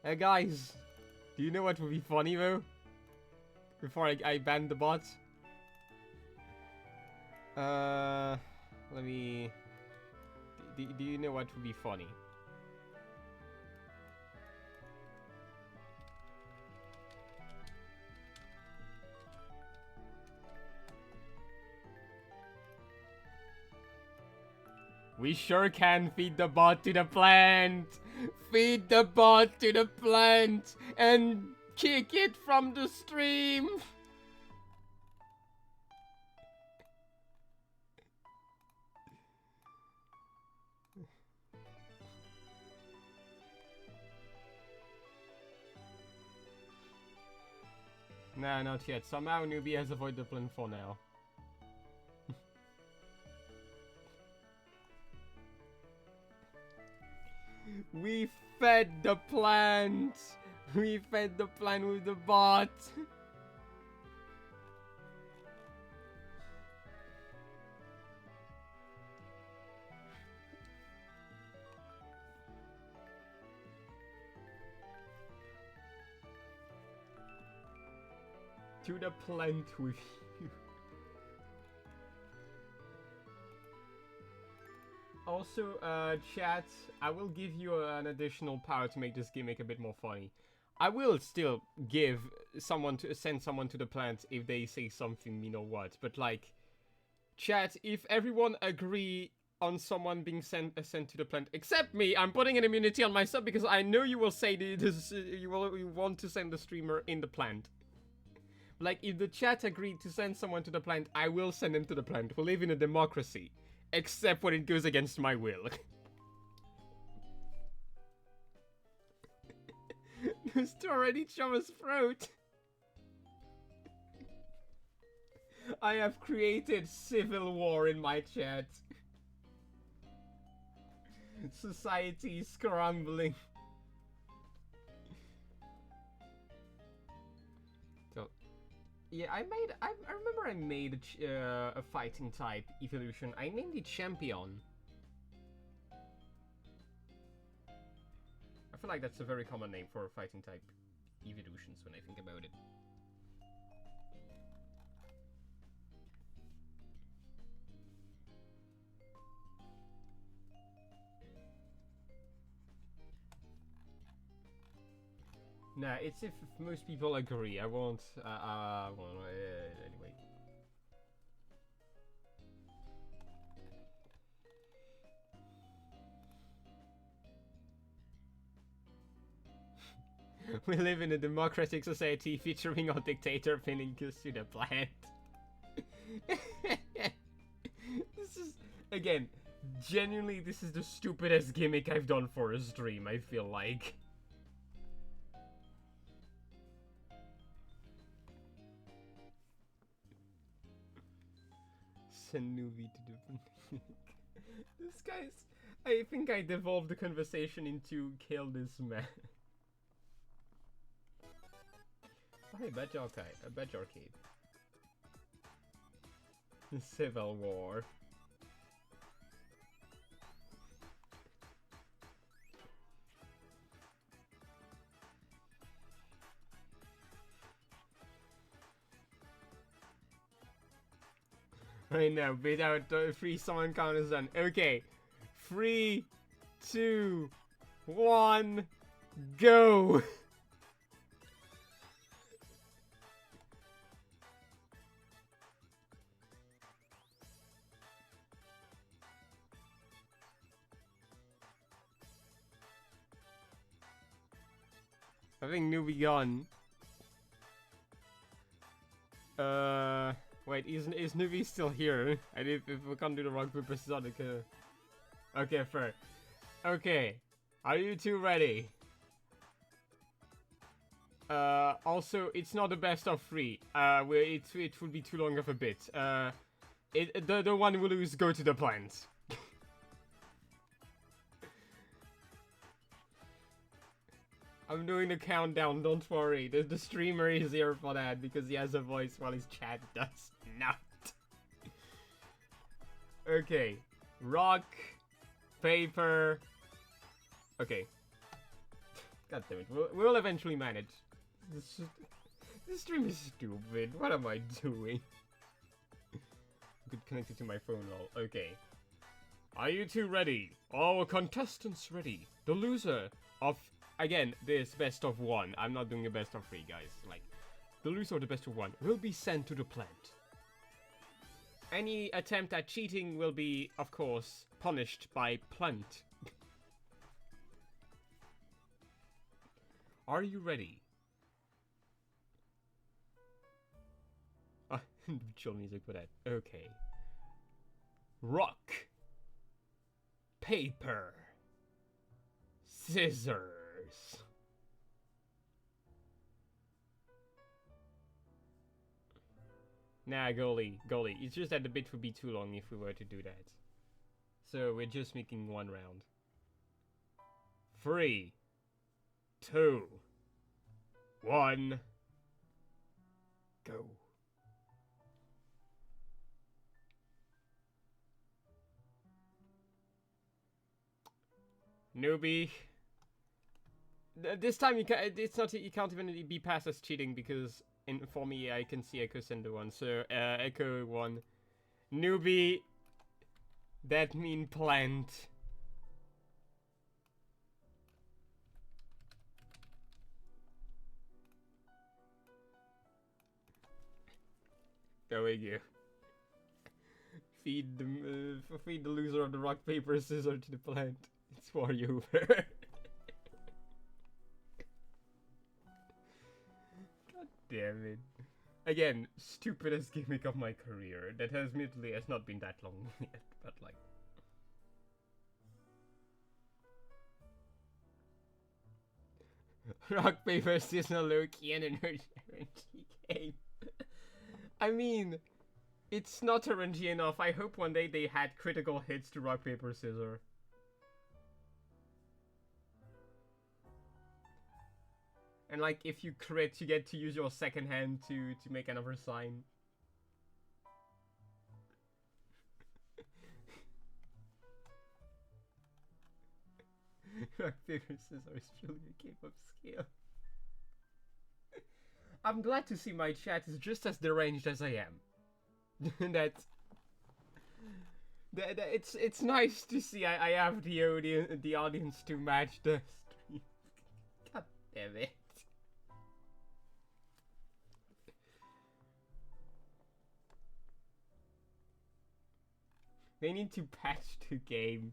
Hey guys, do you know what would be funny though? Before I ban the bot? Let me... Do you know what would be funny? We sure can feed the bot to the plant! Feed the bot to the plant! And kick it from the stream! Nah, not yet. Somehow Newbie has avoided the plant for now. We fed the plant! We fed the plant with the bot! To the plant with you. Also, chat, I will give you an additional power to make this gimmick a bit more funny. I will still send someone to the plant if they say something, you know what. But like, chat, if everyone agree on someone being sent to the plant, except me, I'm putting an immunity on myself because I know you will say this, you want to send the streamer in the plant. Like, if the chat agreed to send someone to the plant, I will send them to the plant. We live in a democracy. Except when it goes against my will. Just already Chama's throat. I have created civil war in my chat. Society is crumbling. So, yeah, I remember I made a fighting type evolution. I named it Champion. I feel like that's a very common name for fighting type evolutions when I think about it. Nah, it's if most people agree. I won't. Anyway. We live in a democratic society featuring a dictator pinning us to the plant. This is, again, genuinely, this is the stupidest gimmick I've done for a stream, I feel like. Send Nuvi to the... This guy's... I think I devolved the conversation into kill this man. Oh, hey, Badge Arcade. Civil War. Right now, without 3 summon counters done. Okay. 3, 2, 1, go! I think Newbie gone. Wait, is Newbie still here? And if we can't do the rock paper scissors, okay, fair. Okay, are you two ready? Also, it's not the best of 3. It would be too long of a bit. the one who lose go to the plant. I'm doing the countdown, don't worry. The streamer is here for that because he has a voice while his chat does not. Okay. Rock, paper. Okay. God damn it. We'll eventually manage. This stream is stupid. What am I doing? I could connect it to my phone lol. Okay. Are you two ready? All contestants ready. The loser of, again, this best of one. I'm not doing a best of three, guys. Like, the loser of the best of one will be sent to the plant. Any attempt at cheating will be, of course, punished by plant. Are you ready? Chill music for that. Okay. Rock. Paper. Scissors. Nah, goalie. It's just that the bit would be too long if we were to do that. So we're just making one round. 3, 2, 1, go. Newbie. This time you can't even be passed as cheating because for me I can see Echo send the one. So Echo 1. Newbie. That mean plant. There we go. Feed the loser of the rock paper scissors to the plant. It's for you. God damn it. Again, stupidest gimmick of my career. That admittedly has not been that long yet, but like. Rock, paper, scissors, Loki, and an RNG game. I mean, it's not RNG enough. I hope one day they had critical hits to rock, paper, scissors. And like, if you crit, you get to use your second hand to make another sign. Rock, paper, scissors is truly a game of skill. I'm glad to see my chat is just as deranged as I am. It's nice to see I have the audience to match the stream. God damn it. They need to patch the game.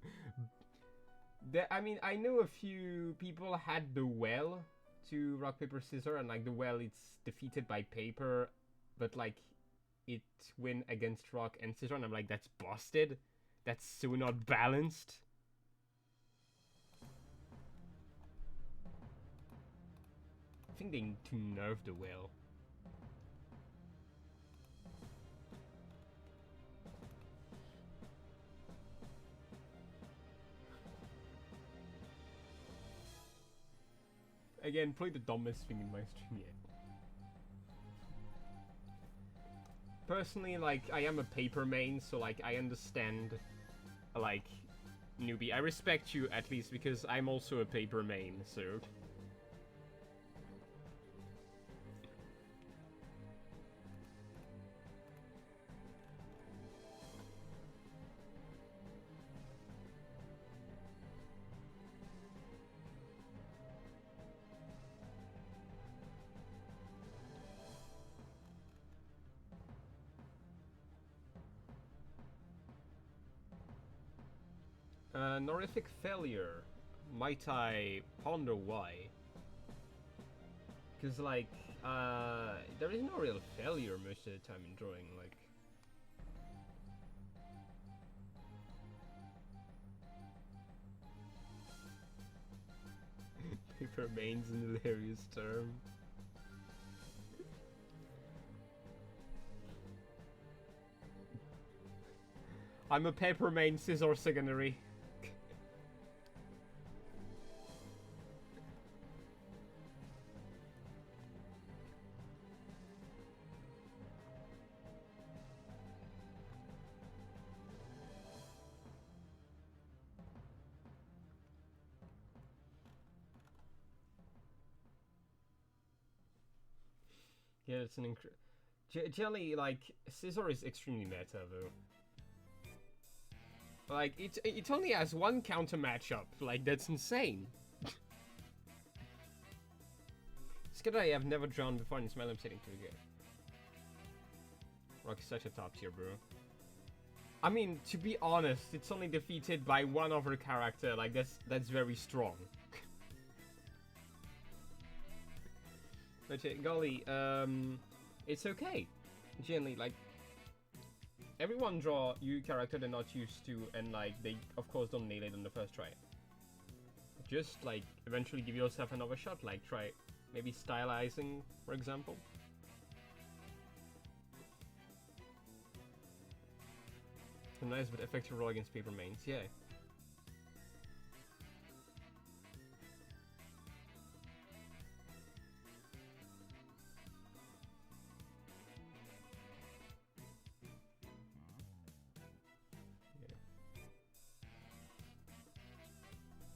I mean, I know a few people had the well to rock, paper, scissors, and like the well, it's defeated by paper, but like it win against rock and scissors, and I'm like, that's busted. That's so not balanced. I think they need to nerf the well. Again, probably the dumbest thing in my stream yet. Personally, like, I am a paper main, so like, I understand, like, newbie. I respect you at least because I'm also a paper main, so. An horrific failure. Might I ponder why? Because, like, there is no real failure most of the time in drawing, like. Paper main's an hilarious term. I'm a paper main, scissor secondary. Yeah, it's an Jelly, like, scissor is extremely meta, though. Like, it only has one counter matchup. Like, that's insane. It's good I have never drawn before and smell I'm sitting too good. Rock is such a top tier, bro. I mean, to be honest, it's only defeated by one other character. Like, that's very strong. But golly, it's okay. Generally, like, everyone draw new character they're not used to, and like they of course don't nail it on the first try. Just like eventually give yourself another shot. Like try maybe stylizing, for example. A nice but effective roll against paper mains, yeah.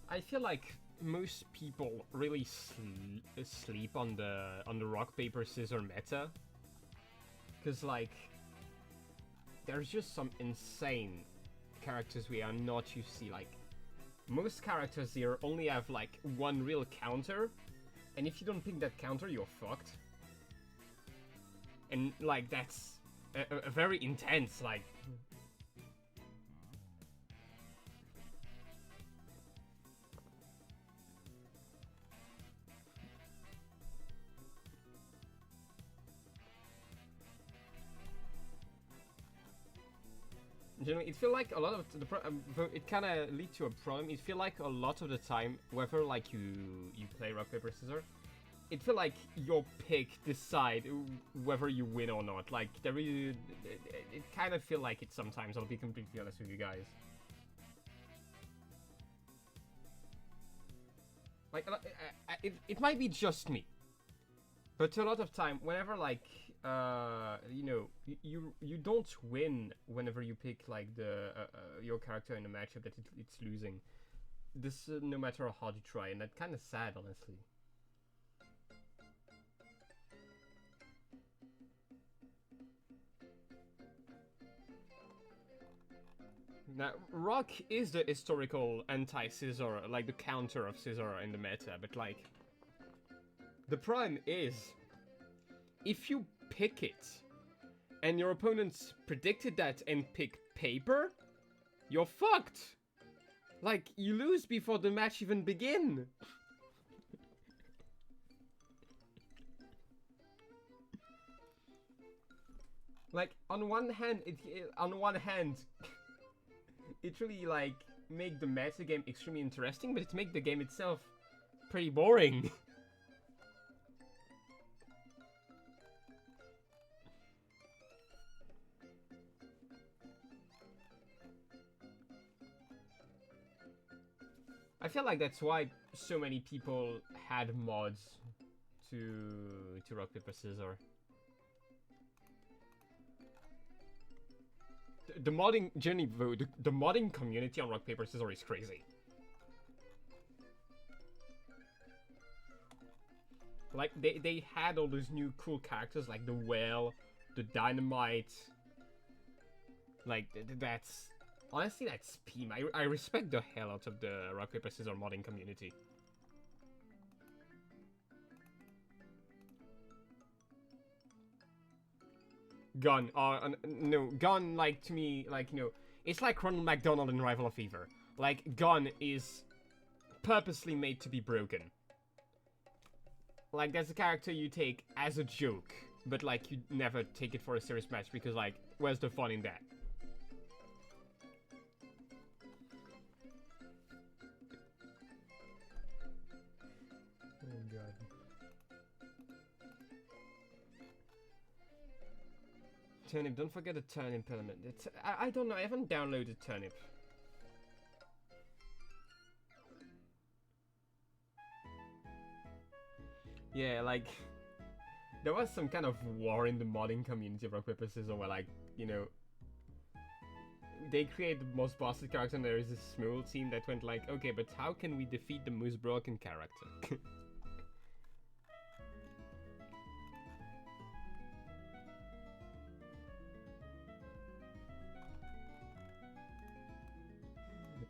I feel like most people really sleep on the rock paper scissors meta, cause like there's just some insane characters we are not used to see. Like most characters here only have like one real counter, and if you don't pick that counter, you're fucked. And like that's a very intense like. You know, it feel like a lot of it kind of lead to a problem. It feel like a lot of the time, whether like you play rock paper scissors, it feel like your pick decide whether you win or not. Like there is, it kind of feel like it sometimes. I'll be completely honest with you guys. Like it might be just me, but a lot of time, whenever like. You know, you don't win whenever you pick like the your character in a matchup that it's losing. This no matter how hard you try, and that's kind of sad, honestly. Now, rock is the historical anti-scissor, like the counter of scissor in the meta, but like the prime is if you pick it and your opponents predicted that and pick paper, you're fucked. Like, you lose before the match even begin. Like, on one hand, it really, like, make the meta game extremely interesting, but it make the game itself pretty boring. I feel like that's why so many people had mods to rock paper scissors. The modding journey, the modding community on rock paper scissors is crazy. Like they had all those new cool characters like the whale, the dynamite. Like that's. Honestly, that's Pim. I respect the hell out of the rock paper scissors modding community. Gun, no, Gun, like, to me, like, you know, it's like Ronald McDonald in Rival of Fever. Like, Gun is purposely made to be broken. Like, that's a character you take as a joke, but, like, you never take it for a serious match because, like, where's the fun in that? Oh, God. turnip. Don't forget the turnip element. It's I don't know. I haven't downloaded turnip. Yeah, like there was some kind of war in the modding community of rock paper scissors where, like, you know, they create the most busted character, and there is a small team that went like, okay, but how can we defeat the most broken character?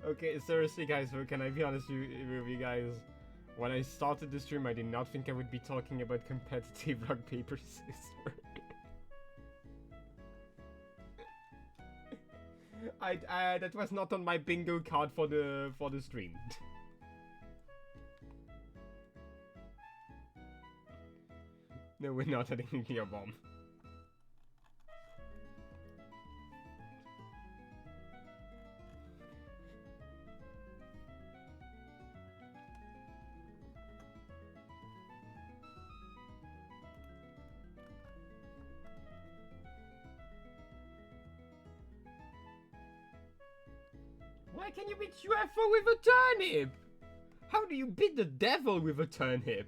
Okay, seriously guys, can I be honest with you guys? When I started the stream, I did not think I would be talking about competitive rock, paper, scissors. That was not on my bingo card for the stream. No, we're not at a nuclear bomb. Why can you beat UFO with a turnip? How do you beat the devil with a turnip?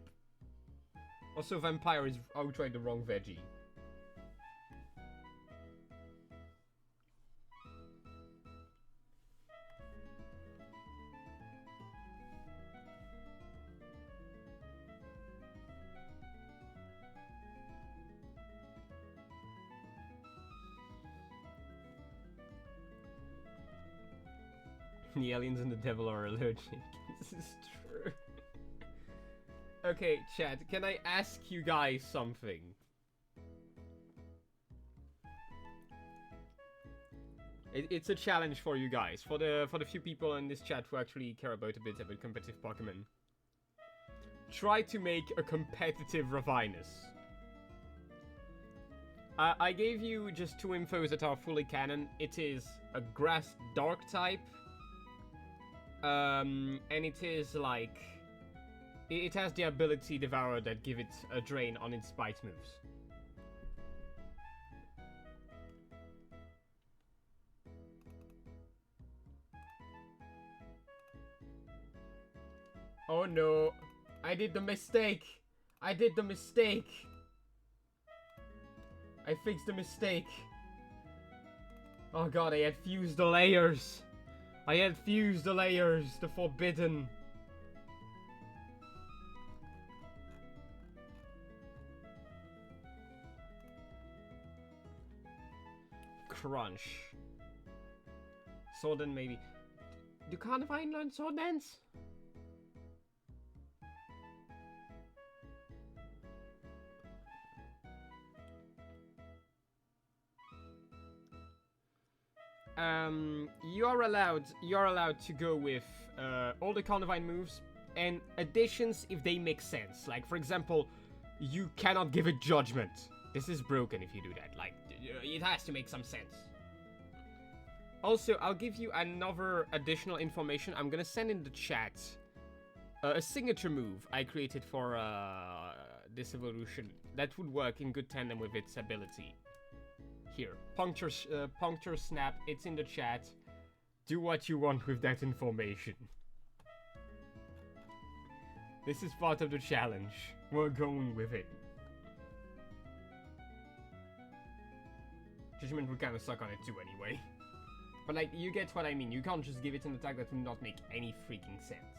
Also, vampire is outright the wrong veggie. The aliens and the devil are allergic. This is true. Okay, chat, can I ask you guys something? It's a challenge for you guys, for the few people in this chat who actually care about a bit about competitive Pokemon. Try to make a competitive Ravinus. I gave you just 2 infos that are fully canon. It is a grass dark type. And it is like... It has the ability Devourer that give it a drain on its bite moves. Oh no, I did the mistake. I did the mistake. I fixed the mistake. Oh god, I had fused the layers. I had fused the layers, the forbidden. Crunch. Sword Dance maybe. Do Carnivine learn Sword Dance? You're allowed to go with all the Carnivine moves and additions if they make sense. Like, for example, you cannot give a judgment. This is broken if you do that. Like, it has to make some sense. Also, I'll give you another additional information. I'm gonna send in the chat a signature move I created for this evolution that would work in good tandem with its ability. Here, puncture snap, it's in the chat. Do what you want with that information. This is part of the challenge. We're going with it. Judgment would kind of suck on it too anyway. But like, you get what I mean. You can't just give it an attack that would not make any freaking sense.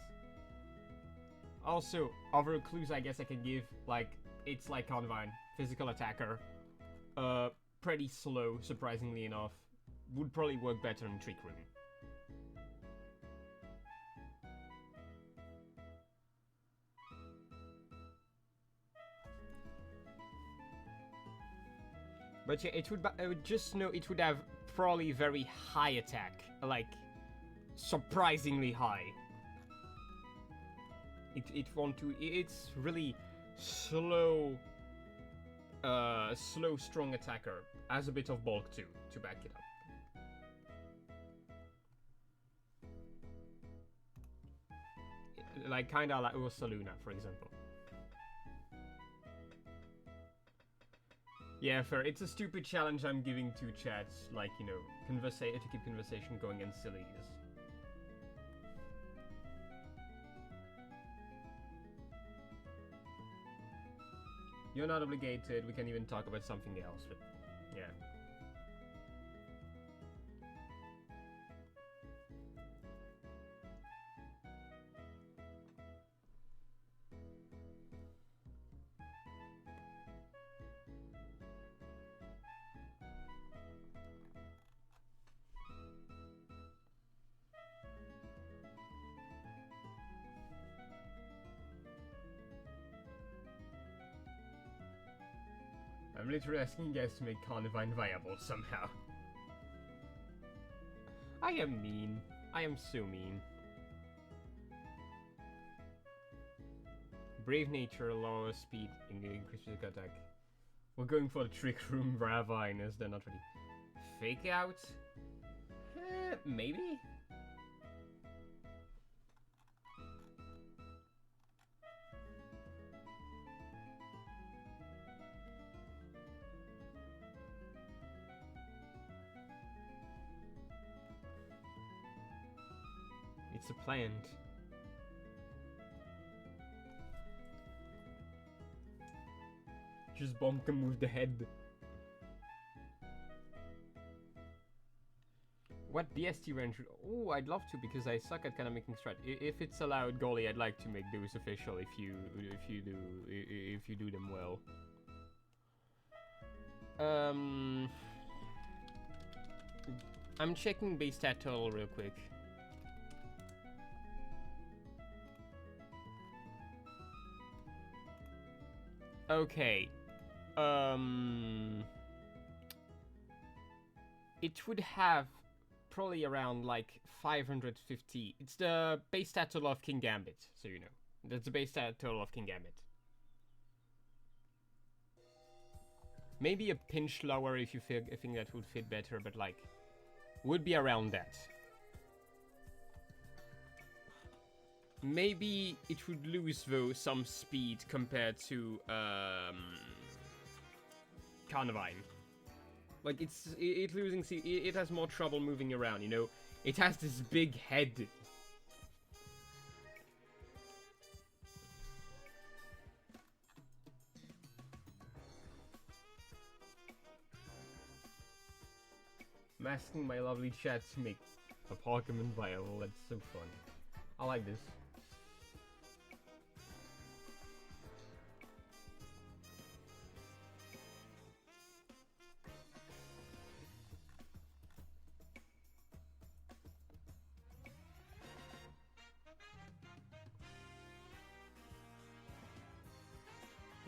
Also, other clues I guess I can give, like, it's like Carnivine, physical attacker. Pretty slow, surprisingly enough. Would probably work better in Trick Room. But yeah, I would just know it would have probably very high attack. Like, surprisingly high. It's really slow, strong attacker. Has a bit of bulk too, to back it up. Like, kinda like Ursaluna, for example. Yeah, fair. It's a stupid challenge I'm giving to chats, like, you know, to keep conversation going and silly. You're not obligated, we can even talk about something else, but yeah. I'm literally asking you guys to make Carnivine viable somehow. I am mean. I am so mean. Brave nature, lower speed, increased physical attack. We're going for the trick room Ravine as they're not ready. Fake out? Maybe? It's a plant. Just bonk him with the head. What DST range? Oh, I'd love to because I suck at kind of making strat. If it's allowed, Golly, I'd like to make those official if you do them well. I'm checking base stat total real quick. Okay. It would have probably around like 550. It's the base stat total of King Gambit, so you know. That's the base stat total of King Gambit. Maybe a pinch lower if you think that would fit better, but like, would be around that. Maybe it would lose though some speed compared to Carnivine. Like it losing, it has more trouble moving around, you know. It has this big head. I'm asking my lovely chat to make a Pokemon viable. That's so fun. I like this.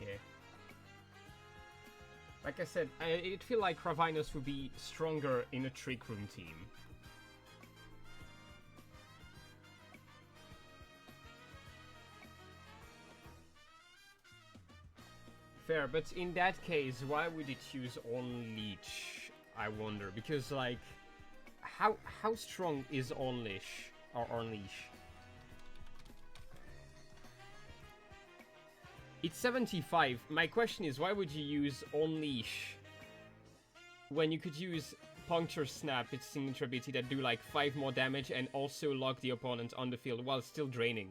Yeah. Like I said, it feel like Ravinus would be stronger in a Trick Room team. Fair, but in that case, why would it use on Leech? I wonder, because like, how strong is on Leash or on Leash? It's 75. My question is, why would you use Unleash when you could use Puncture Snap, its signature ability that do like 5 more damage and also lock the opponent on the field while still draining?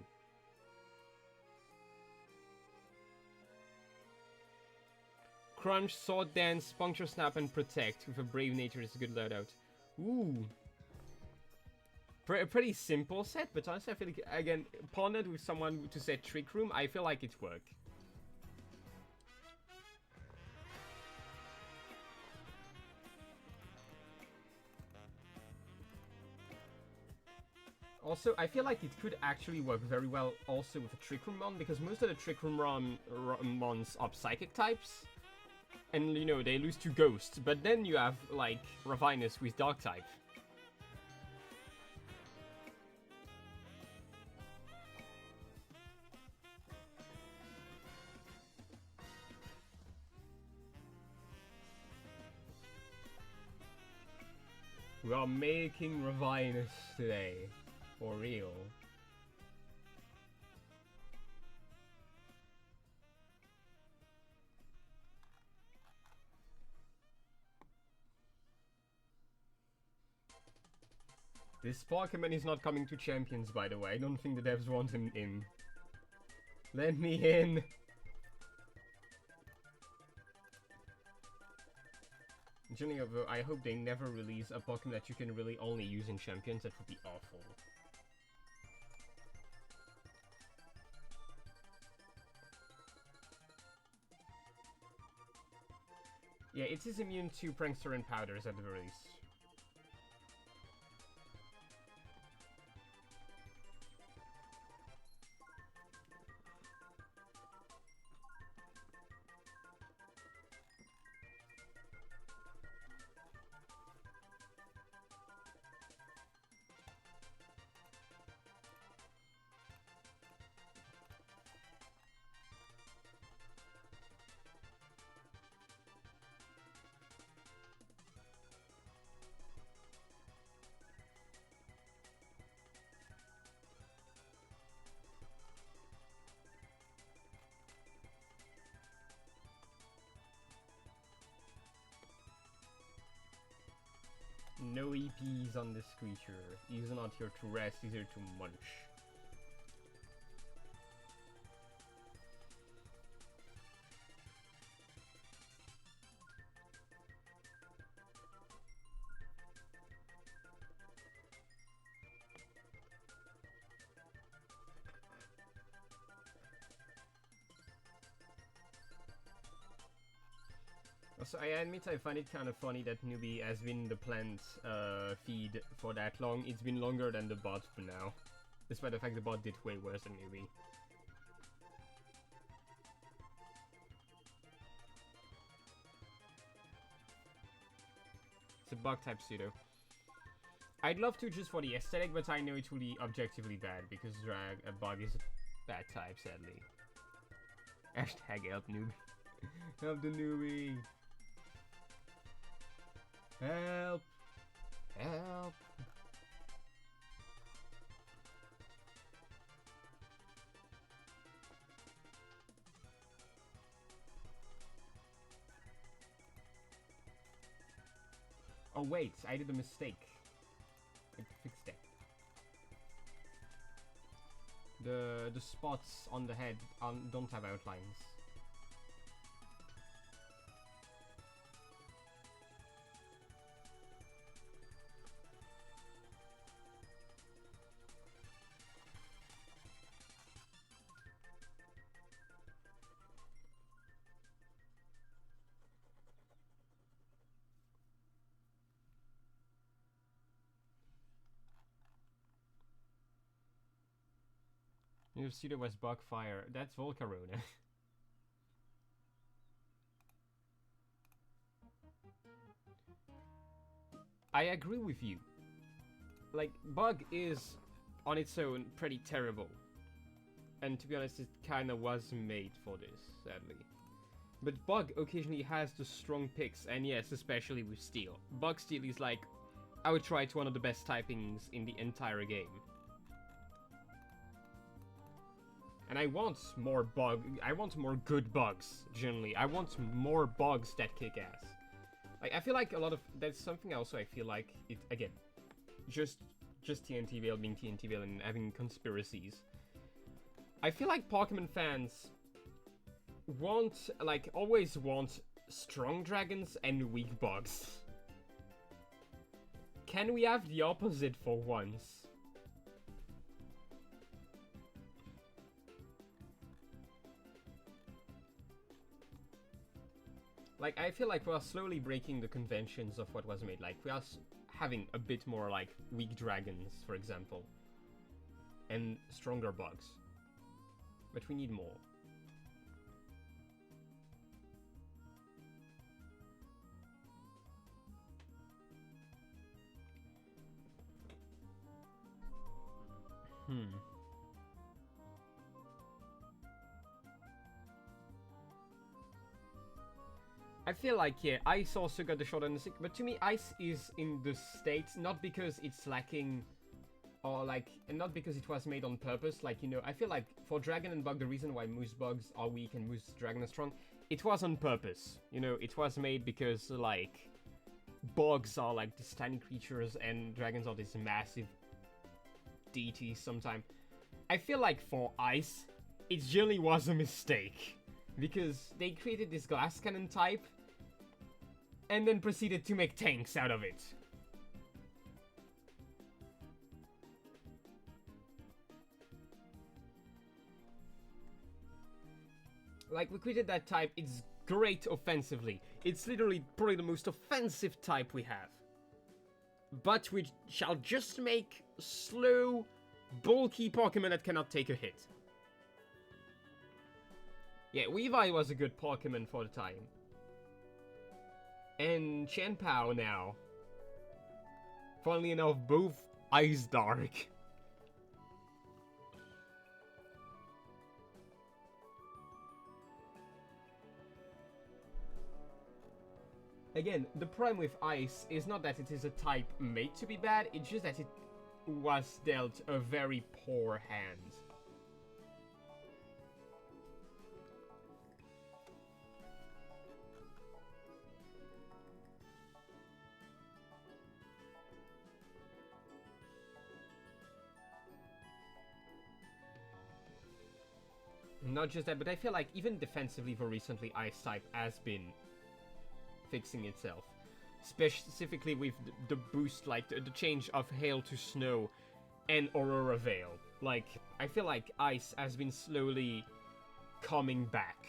Crunch, Sword Dance, Puncture Snap, and Protect with a Brave Nature is a good loadout. Ooh. A pretty simple set, but honestly I feel like, again, pondered with someone to set Trick Room, I feel like it's work. Also, I feel like it could actually work very well also with a Trick Room Mon, because most of the Trick Room Mons are Psychic types. And, you know, they lose to Ghost, but then you have, like, Ravinus with Dark type. We are making Ravinus today. For real. This Pokemon is not coming to Champions, by the way. I don't think the devs want him in. Let me in! Generally, although, I hope they never release a Pokemon that you can really only use in Champions. That would be awful. Yeah, it is immune to Prankster and Powders at the very least. No EPs on this creature. He's not here to rest, he's here to munch. Also, I admit I find it kind of funny that Newbie has been in the plant feed for that long. It's been longer than the bot for now. Despite the fact the bot did way worse than Newbie. It's a bug type pseudo. I'd love to just for the aesthetic, but I know it will be objectively bad because a bug is a bad type, sadly. Hashtag help Newbie. Help the Newbie. Help! Help! Oh wait, I did a mistake. I fixed that. The spots on the head don't have outlines. Your pseudo was Bugfire. That's Volcarona. I agree with you. Like, Bug is, on its own, pretty terrible. And to be honest, it kinda was made for this, sadly. But Bug occasionally has the strong picks, and yes, especially with Steel. Bug Steel is like, I would try it one of the best typings in the entire game. And I want more good bugs, generally. I want more bugs that kick ass. Like, I feel like a lot of, that's something also I feel like, it, again, just TNTvale being TNTvale and having conspiracies. I feel like Pokemon fans want, like, always want strong dragons and weak bugs. Can we have the opposite for once? Like, I feel like we are slowly breaking the conventions of what was made. Like, we are having a bit more, like, weak dragons, for example. And stronger bugs. But we need more. I feel like, yeah, Ice also got the short end, but to me, Ice is in the state, not because it's lacking, or like, and not because it was made on purpose, like, you know, I feel like for Dragon and Bug, the reason why Moose Bugs are weak and Moose Dragon are strong, it was on purpose, you know, it was made because, like, bugs are like these tiny creatures and dragons are these massive deities sometimes. I feel like for ice, it generally was a mistake. Because they created this glass cannon type and then proceeded to make tanks out of it. Like, we created that type, it's great offensively. It's literally probably the most offensive type we have. But we shall just make slow, bulky Pokemon that cannot take a hit. Yeah, Weavile was a good Pokemon for the time. And Chien-Pao now. Funnily enough, both Ice Dark. Again, the problem with Ice is not that it is a type made to be bad, it's just that it was dealt a very poor hand. Not just that, but I feel like even defensively for recently, Ice type has been fixing itself. Specifically with the boost, like the change of Hail to Snow and Aurora Veil. Like, I feel like Ice has been slowly coming back.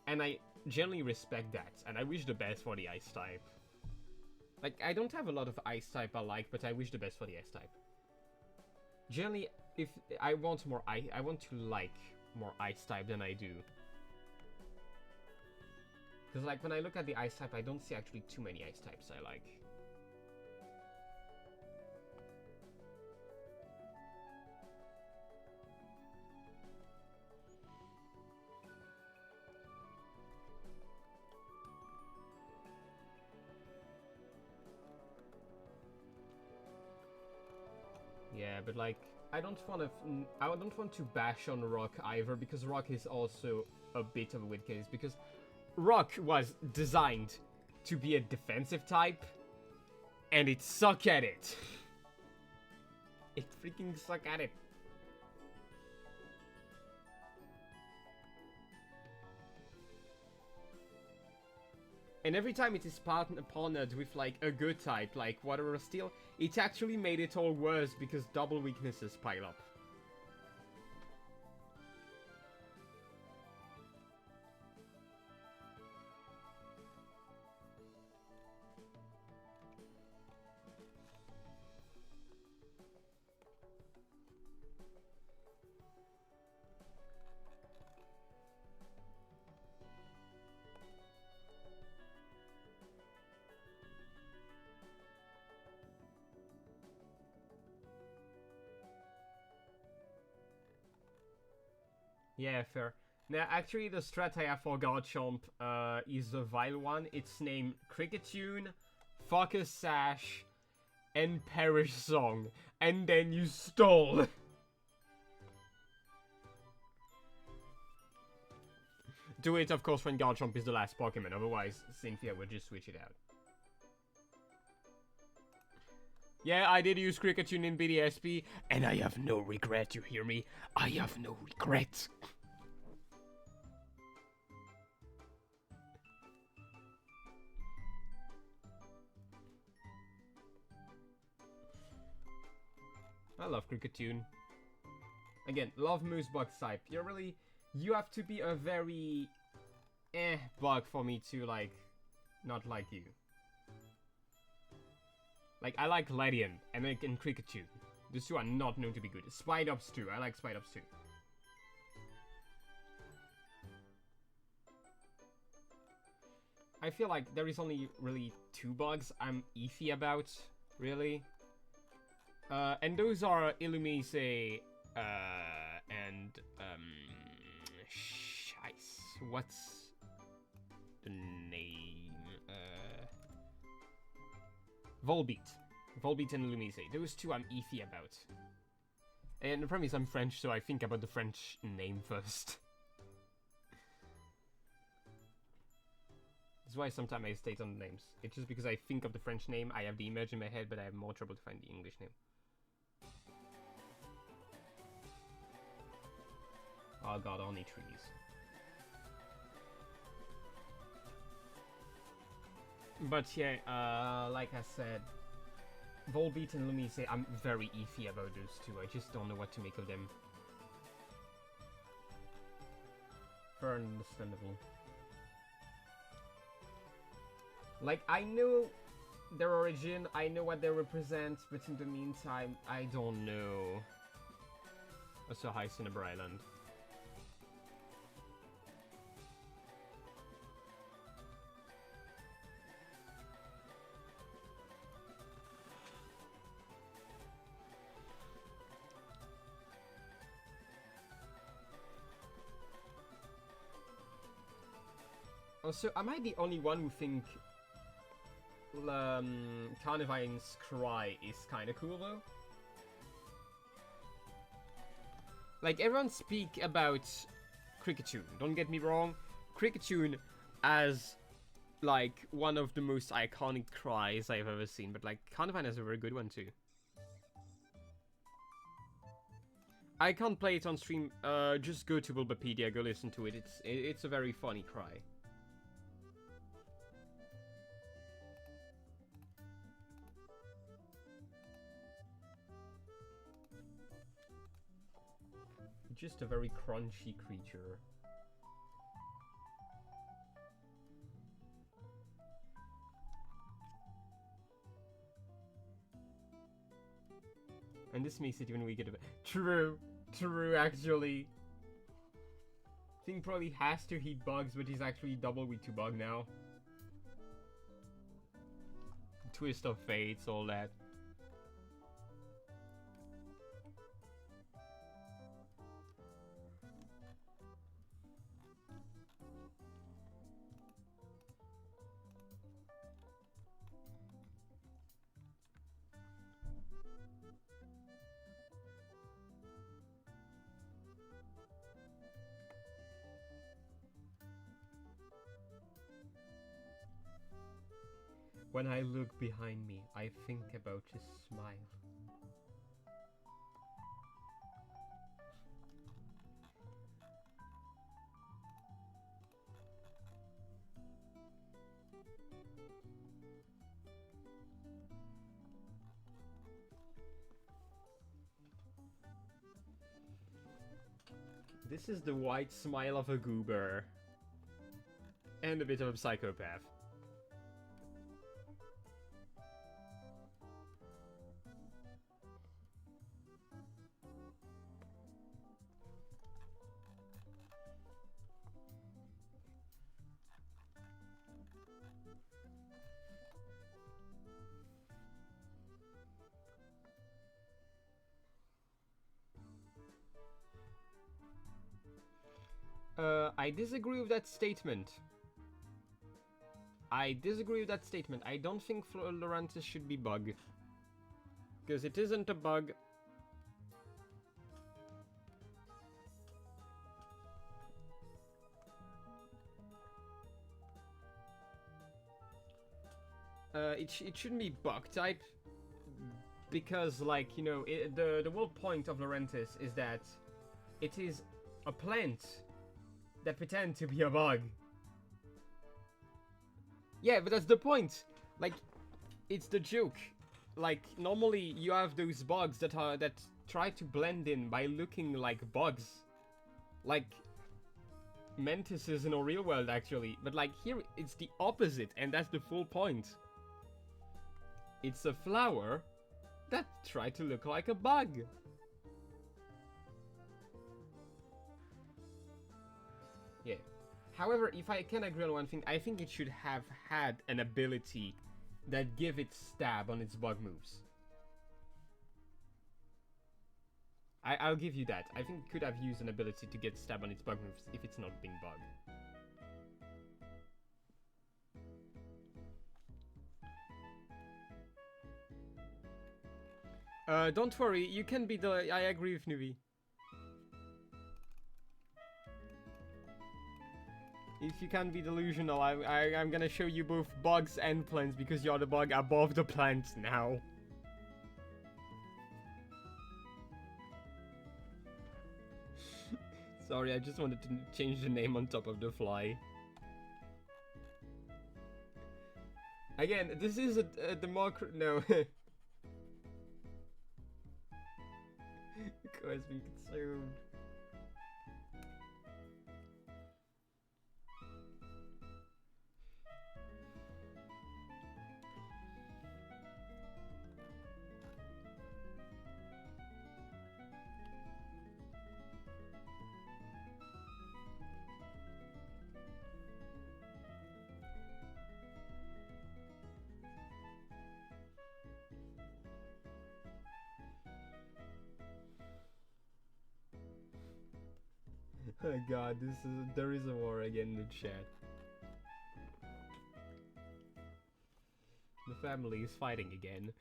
And I generally respect that, and I wish the best for the Ice type. Like, I don't have a lot of Ice type I like, but I wish the best for the Ice type. Generally, if I want more I want to like more Ice type than I do. Because, like, when I look at the Ice type, I don't see actually too many Ice types I like. Yeah, but like, I don't want to bash on Rock either, because Rock is also a bit of a weird case, because Rock was designed to be a defensive type, and it suck at it. It freaking suck at it. And every time it is partnered with, like, a good type, like Water or Steel, it actually made it all worse because double weaknesses pile up. Yeah, fair. Now, actually, the strat I have for Garchomp is a vile one. It's named Cricketune, Focus Sash, and Perish Song. And then you stole. Do it, of course, when Garchomp is the last Pokemon. Otherwise, Cynthia would just switch it out. Yeah, I did use Cricketune in BDSP, and I have no regret, you hear me? I have no regret. I love Cricketune. Again, love Moose Bug type. You have to be a very bug for me to, like, not like you. Like, I like Ledian and Cricketune. These two are not known to be good. Spidops too. I like Spidops too. I feel like there is only really two bugs I'm iffy about, really. And those are Illumise, and, Scheiß. What's the name? Volbeat. Volbeat and Illumise. Those two I'm iffy about. And the problem is I'm French, so I think about the French name first. why sometimes I hesitate on the names. It's just because I think of the French name, I have the image in my head, but I have more trouble to find the English name. Oh god, only trees. But yeah, like I said, Volbeat and Lumise, I'm very iffy about those two. I just don't know what to make of them. Fair and understandable. Like, I know their origin, I know what they represent, but in the meantime, I don't know. Also, hi, Cinnabar Island. Also, am I the only one who think Carnivine's cry is kinda cool though? Like, everyone speak about Cricketune, don't get me wrong. Cricketune as, like, one of the most iconic cries I've ever seen, but, like, Carnivine has a very good one too. I can't play it on stream, just go to Bulbapedia, go listen to it, it's a very funny cry. Just a very crunchy creature. And this makes it even weaker. True, actually. Thing probably has to hit bugs, but he's actually double weak to bug now. Twist of fates, all that. When I look behind me, I think about his smile. This is the white smile of a goober. And a bit of a psychopath. I disagree with that statement. I don't think Lurantis should be bug. Because it isn't a bug. It shouldn't be bug type. Because, like, you know, the whole point of Lurantis is that it is a plant that pretend to be a bug. Yeah, but that's the point. Like, it's the joke. Like, normally you have those bugs that try to blend in by looking like bugs. Like mantises in a real world, actually. But like here, it's the opposite, and that's the full point. It's a flower that try to look like a bug. Yeah. However, if I can agree on one thing, I think it should have had an ability that give it stab on its bug moves. I'll give you that. I think it could have used an ability to get stab on its bug moves if it's not being bugged. Don't worry, you can be the... I agree with Nuvi. If you can't be delusional, I'm gonna show you both bugs and plants because you're the bug above the plants now. Sorry, I just wanted to change the name on top of the fly. Again, this is a democracy. No. Has been consumed. Oh god, there is a war again in the chat. The family is fighting again.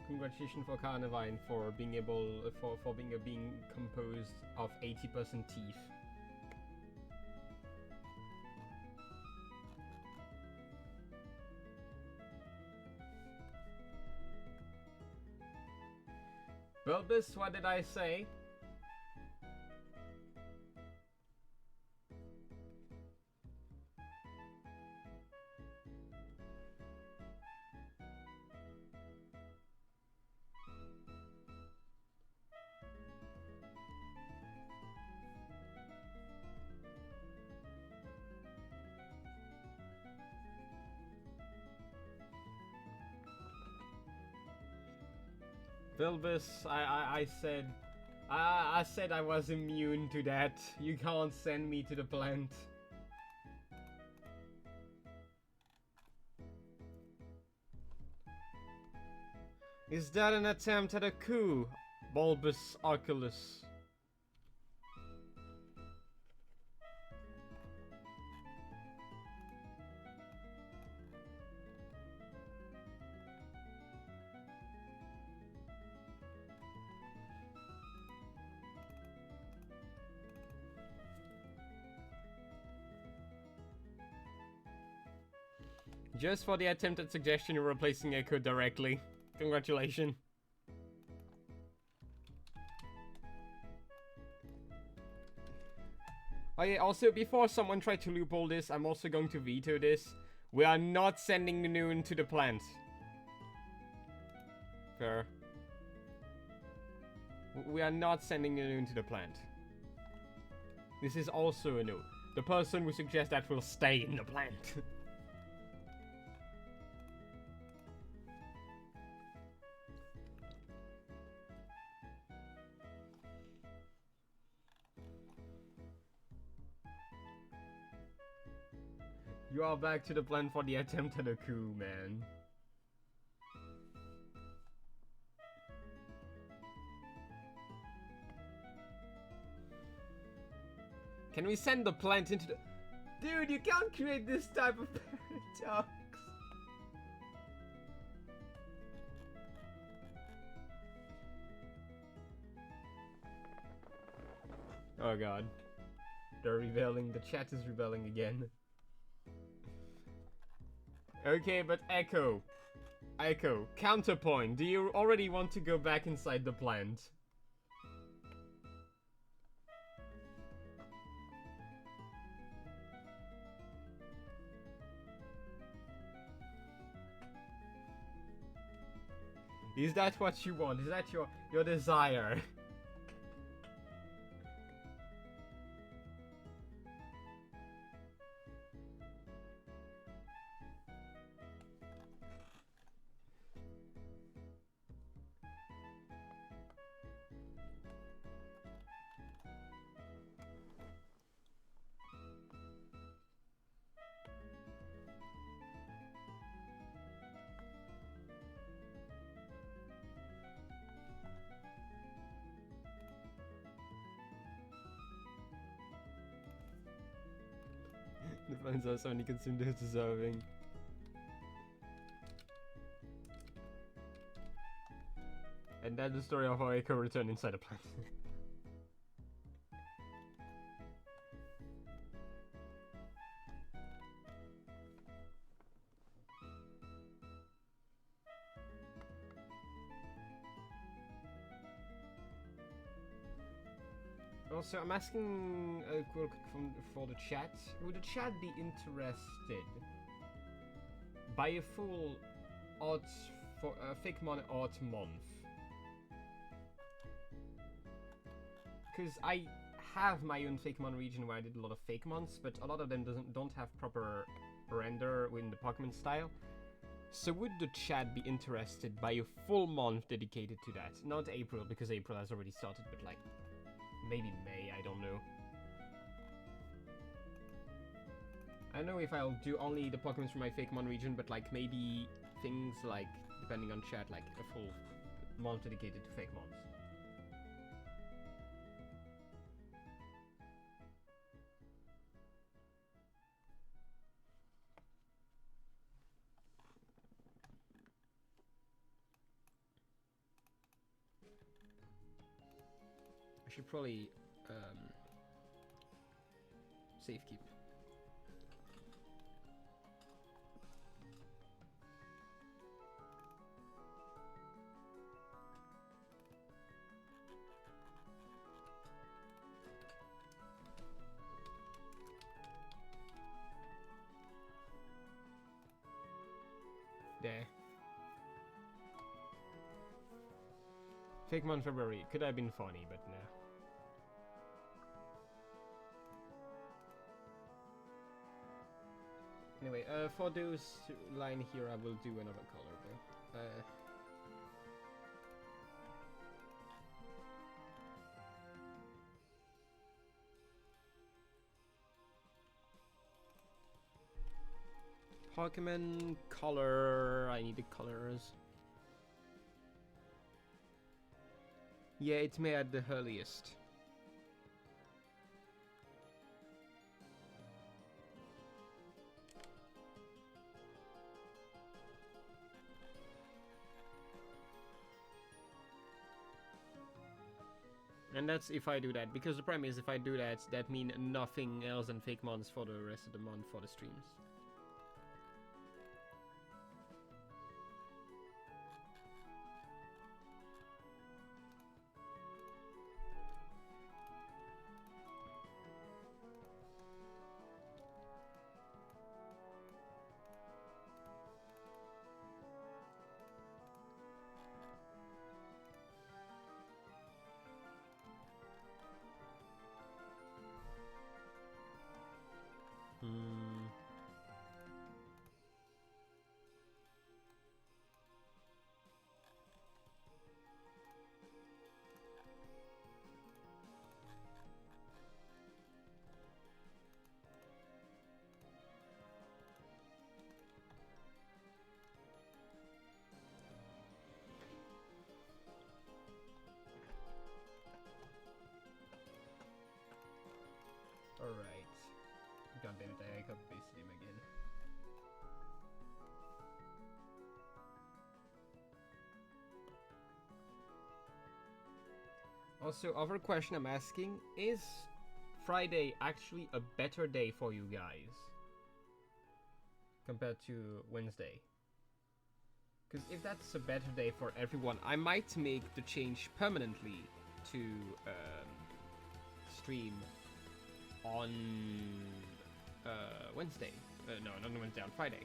Congratulations for Carnivine for being able for being composed of 80% teeth. Bulbous, what did I say? Vilbus, I said I was immune to that. You can't send me to the plant. Is that an attempt at a coup, Bulbous Oculus? Just for the attempted suggestion, you're replacing Echo directly. Congratulations. Oh yeah, also, before someone tried to loophole this, I'm also going to veto this. We are not sending the Noon to the plant. Fair. We are not sending the Noon to the plant. This is also a no. The person who suggests that will stay in the plant. You are back to the plan for the attempt at a coup, man. Can we send the plant into the... Dude, you can't create this type of paradox. Oh god. They're rebelling. The chat is rebelling again. Okay, but Echo, counterpoint. Do you already want to go back inside the plant? Is that what you want? Is that your desire? Finds out somebody consumed is deserving. And that's the story of how Echo returned inside a plant. Also, I'm asking for the chat. Would the chat be interested by a full art for Fakemon art month? Because I have my own Fakemon region where I did a lot of Fakemons, but a lot of them don't have proper render within the Pokemon style. So would the chat be interested by a full month dedicated to that? Not April, because April has already started, but like maybe May, I don't know. I don't know if I'll do only the Pokemon from my Fakemon region, but like maybe things like, depending on chat, like a full month dedicated to Fakemons. I should probably save keep. There. Fakemon February could have been funny, but no. Anyway, for those line here, I will do another color though. Pokemon color. I need the colors. Yeah, it's May at the earliest. And that's if I do that, because the problem is if I do that, that means nothing else than Fakemons for the rest of the month for the streams. Alright. God damn it, I copy pasted him again. Also, other question I'm asking, is Friday actually a better day for you guys compared to Wednesday? Because if that's a better day for everyone, I might make the change permanently to stream on Wednesday. No, not on Wednesday, on Friday.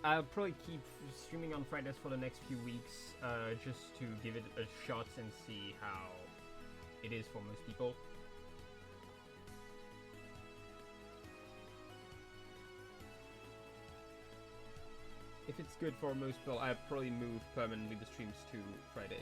I'll probably keep streaming on Fridays for the next few weeks, just to give it a shot and see how it is for most people. if it's good for most people, I'd probably move permanently the streams to Fridays.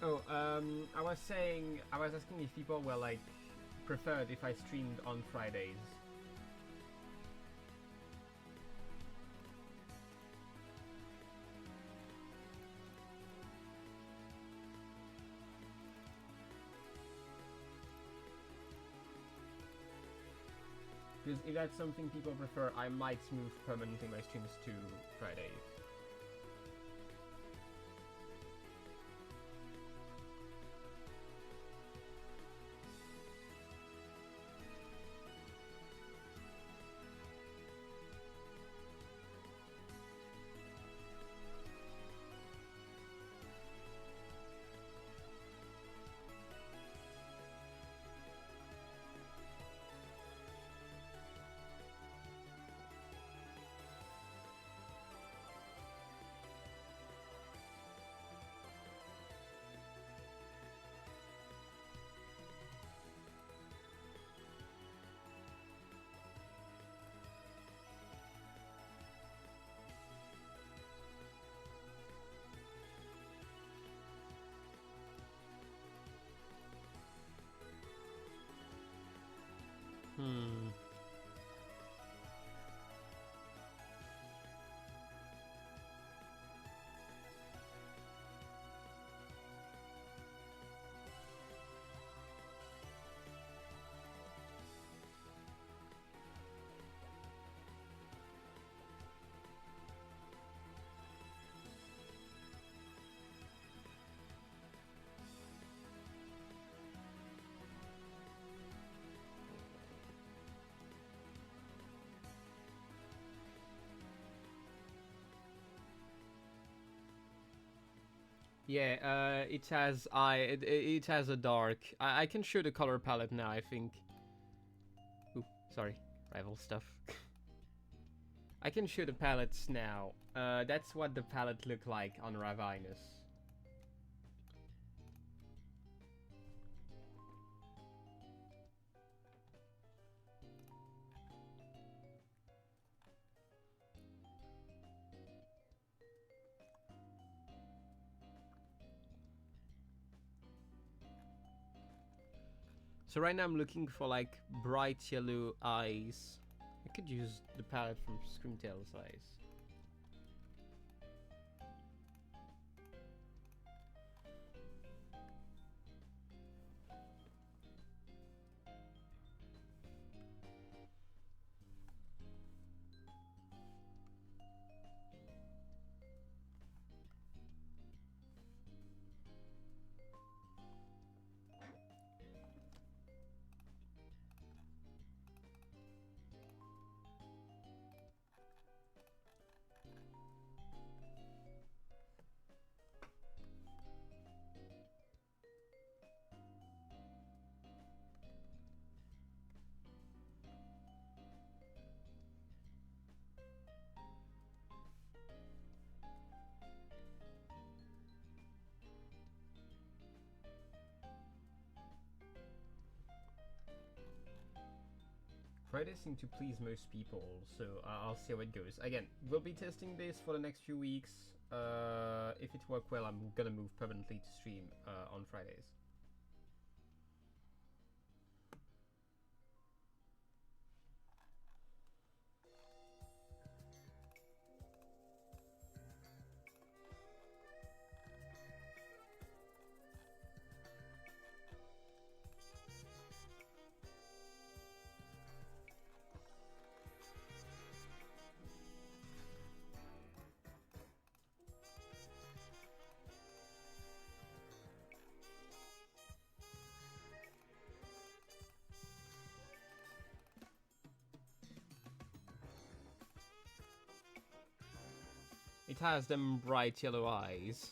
Oh, I was asking if people were like preferred if I streamed on Fridays. Because if that's something people prefer, I might move permanently my streams to Fridays. Hmm. Yeah, it has a dark. I can show the color palette now, I think. Ooh, sorry, rival stuff. I can show the palettes now. That's what the palette look like on Ravinus. So right now I'm looking for like bright yellow eyes. I could use the palette from Screamtail's eyes. Fridays seem to please most people, so I'll see how it goes. Again, we'll be testing this for the next few weeks. If it works well, I'm gonna move permanently to stream on Fridays. it has them bright yellow eyes.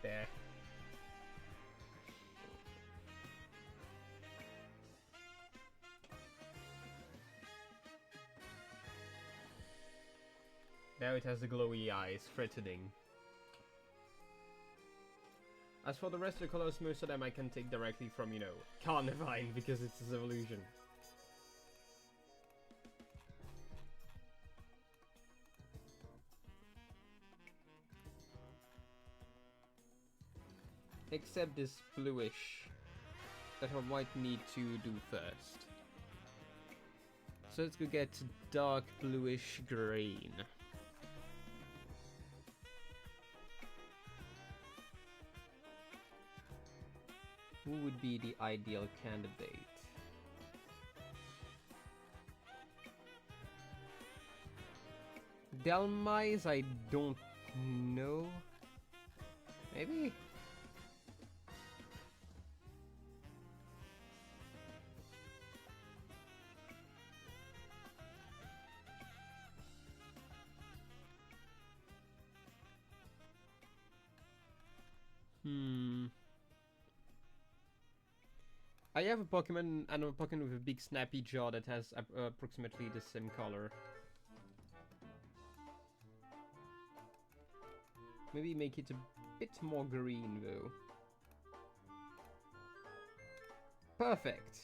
There. Now it has the glowy eyes, threatening. As for the rest of the colors, most of them I can take directly from, you know, Carnivine, because it's his evolution. Except this bluish that I might need to do first. So let's go get dark bluish green. Who would be the ideal candidate? Delmise, I don't know. Maybe? I have a Pokemon, another Pokemon with a big snappy jaw that has approximately the same color. Maybe make it a bit more green though. Perfect!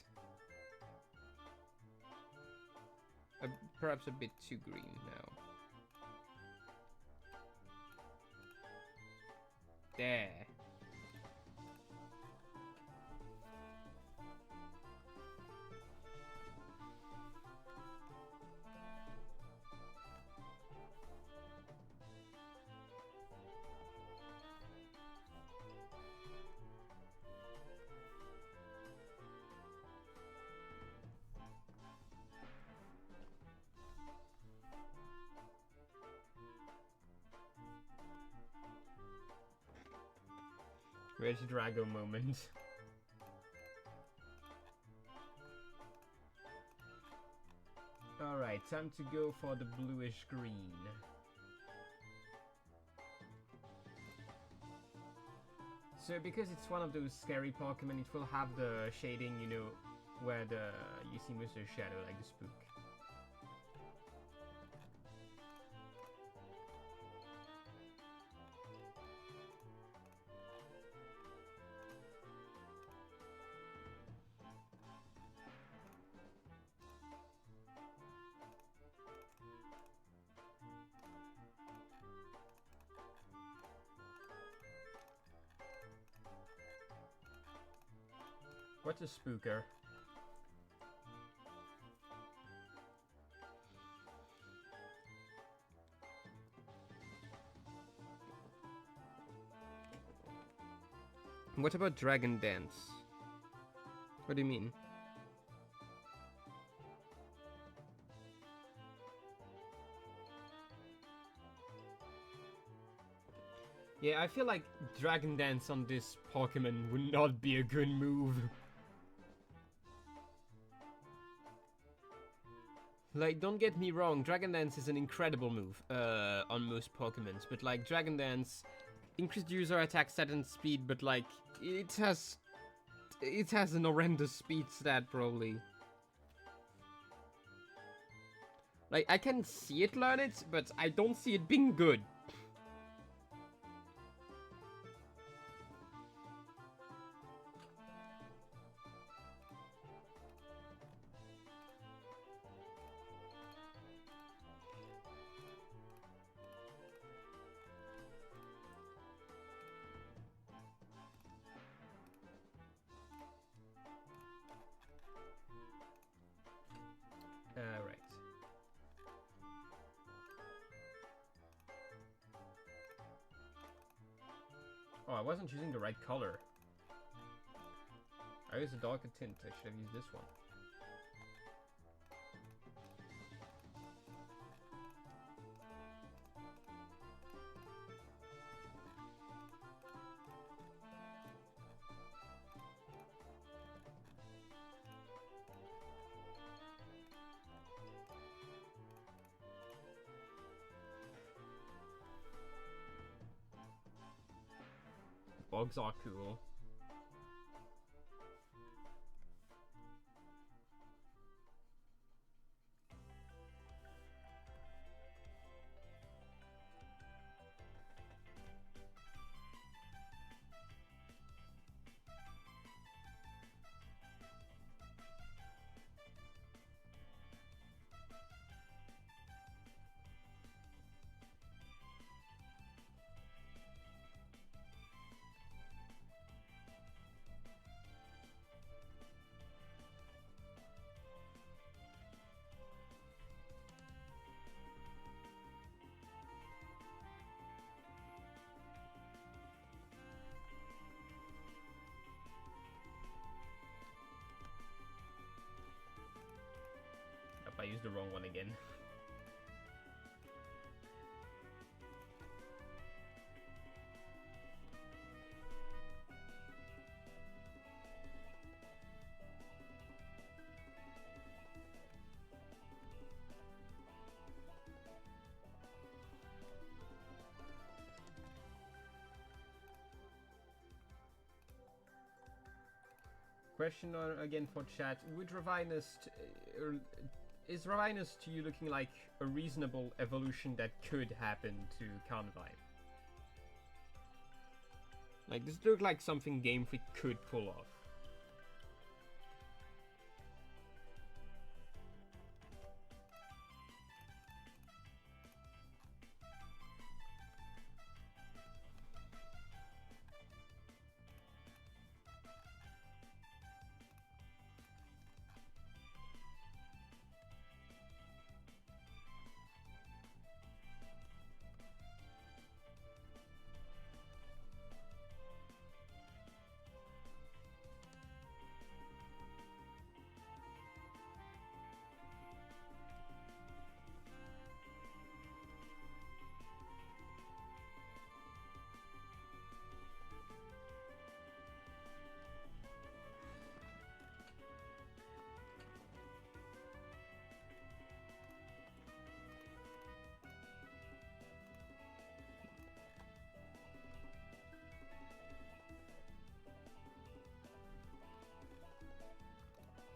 Perhaps a bit too green now. There. Where's the Drago moment? Alright, time to go for the bluish green. So because it's one of those scary Pokemon, it will have the shading, you know, where you see most of the shadow, like the spook. What's a spooker? What about Dragon Dance? What do you mean? Yeah, I feel like Dragon Dance on this Pokemon would not be a good move. Like, don't get me wrong, Dragon Dance is an incredible move on most Pokemons, but like, Dragon Dance increased user attack stat and speed, but like, it has an horrendous speed stat probably. Like, I can see it learn it, but I don't see it being good. I wasn't choosing the right color. I used a darker tint. I should have used this one. Bugs are cool. Yep, I used the wrong one again. Question again for chat: Would is Ravinus to you looking like a reasonable evolution that could happen to Carnivine? Like, does it look like something Game Freak could pull off?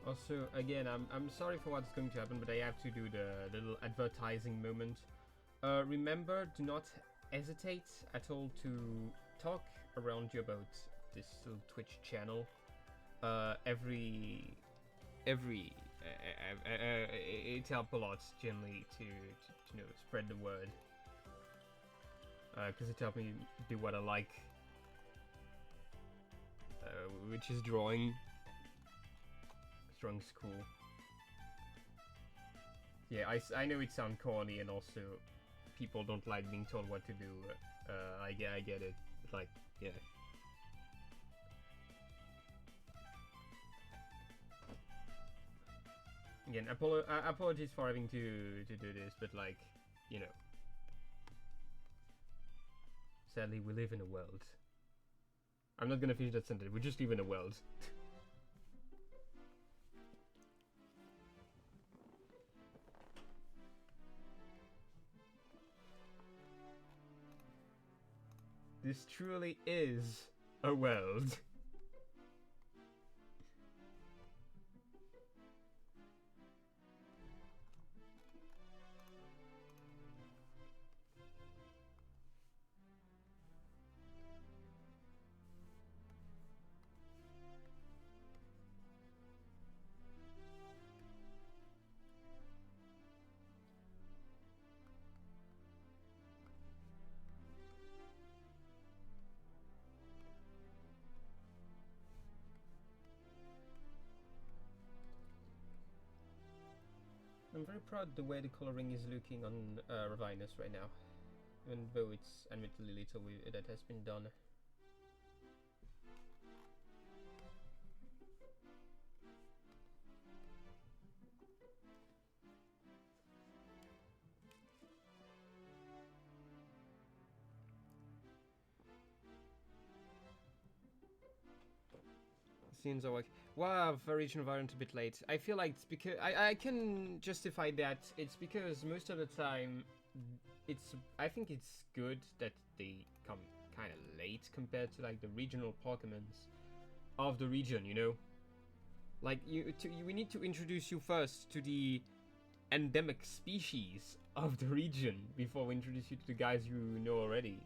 Also, again, I'm sorry for what's going to happen, but I have to do the little advertising moment. Remember, do not hesitate at all to talk around you about this little Twitch channel. It helps a lot generally to you know, spread the word. Because it helps me do what I like, which is drawing. Drawing's cool. Yeah, I know it sounds corny, and also people don't like being told what to do. I get it. Like, yeah. Again, apologies for having to do this, but like, you know. Sadly, we live in a world. I'm not gonna finish that sentence. We just live in a world. This truly is a world. I'm very proud the way the coloring is looking on Ravinus right now, even though it's admittedly little that has been done. Seems like wow, variation environment a bit late. I feel like it's because I can justify that. It's because most of the time, I think it's good that they come kind of late compared to like the regional Pokemons of the region. You know, like we need to introduce you first to the endemic species of the region before we introduce you to the guys you know already.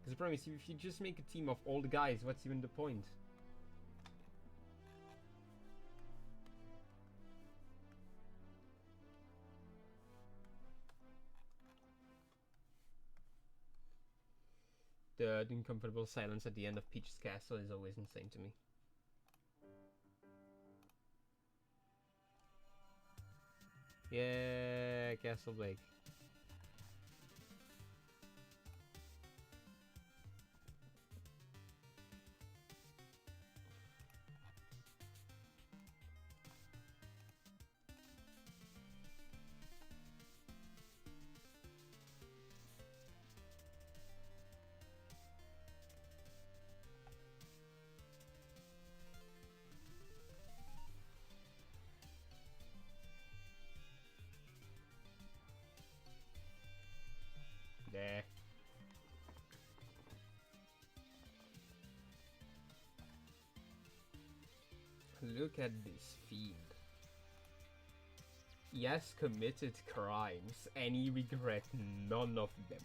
Because I promise you, if you just make a team of all the guys, what's even the point? The uncomfortable silence at the end of Peach's castle is always insane to me. Yeah, Castle Blake. There. Look at this fiend. He has committed crimes and he regrets none of them.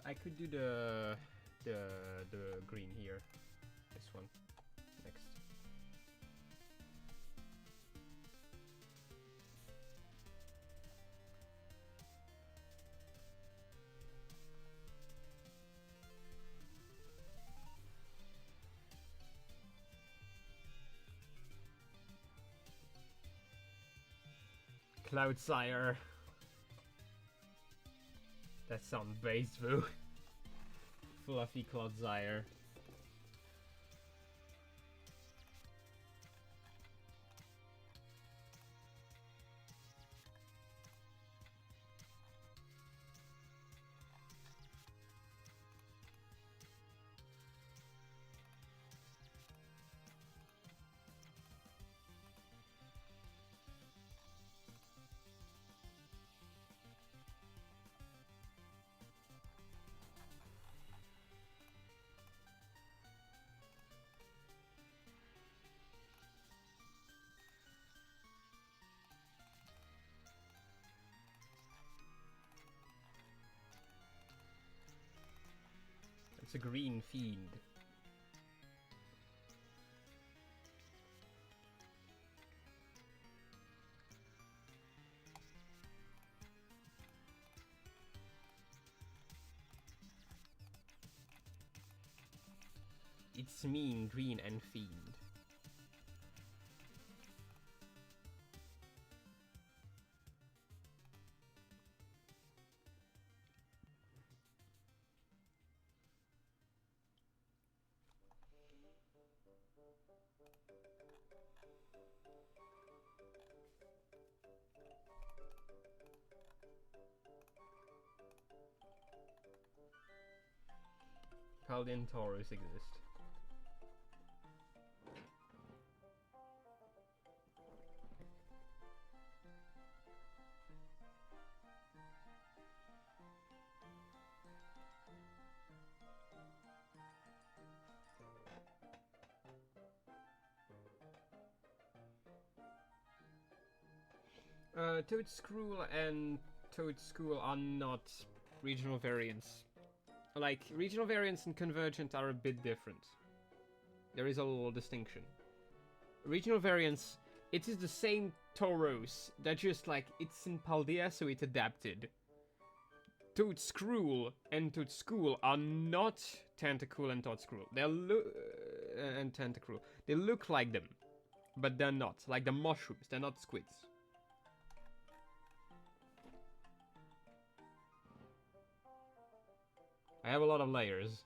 I could do the green here. This one next. Cloudsire. That sounds based, boo. Fluffy Cloudsire. It's a green fiend. It's mean, green, and fiend. Paldean Taurus exist. Toad Scroll and Toad School are not regional variants. Like, regional variants and Convergent are a bit different. There is a little distinction. Regional variants, it is the same Tauros, that just like, it's in Paldea, so it adapted. Toad Scroll and Toad School are not Tentacool and Toad Scroll. They and Tentacruel. They look like them, but they're not. Like the mushrooms, they're not squids. I have a lot of layers.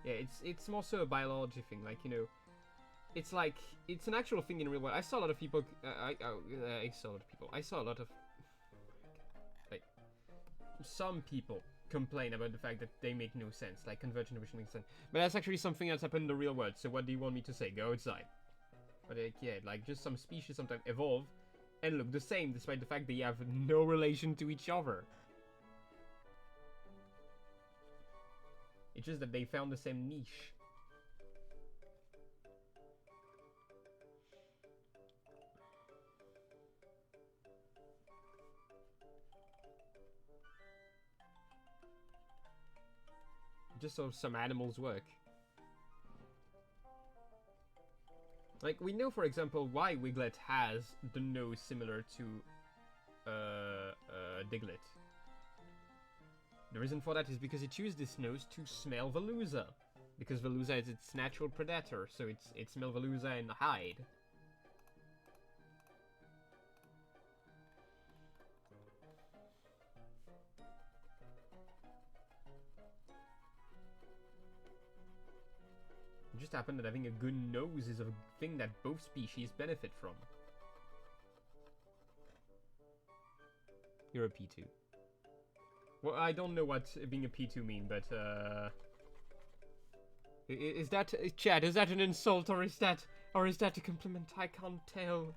Yeah, it's more so a biology thing, like, you know, it's like, it's an actual thing in real world. I saw a lot of people, I saw a lot of, like, some people complain about the fact that they make no sense, like convergent evolution makes sense. But that's actually something that's happened in the real world, so what do you want me to say? Go outside. But like, yeah, like, just some species sometimes evolve and look the same, despite the fact they have no relation to each other. It's just that they found the same niche. Just so some animals work. Like, we know, for example, why Wiglet has the nose similar to Diglett. The reason for that is because it used this nose to smell Veluza. Because Veluza is its natural predator, so it smells Veluza and hide. It just happened that having a good nose is a thing that both species benefit from. You're a P2. Well, I don't know what being a P2 mean, but is that, Chad, is that an insult or is that a compliment? I can't tell.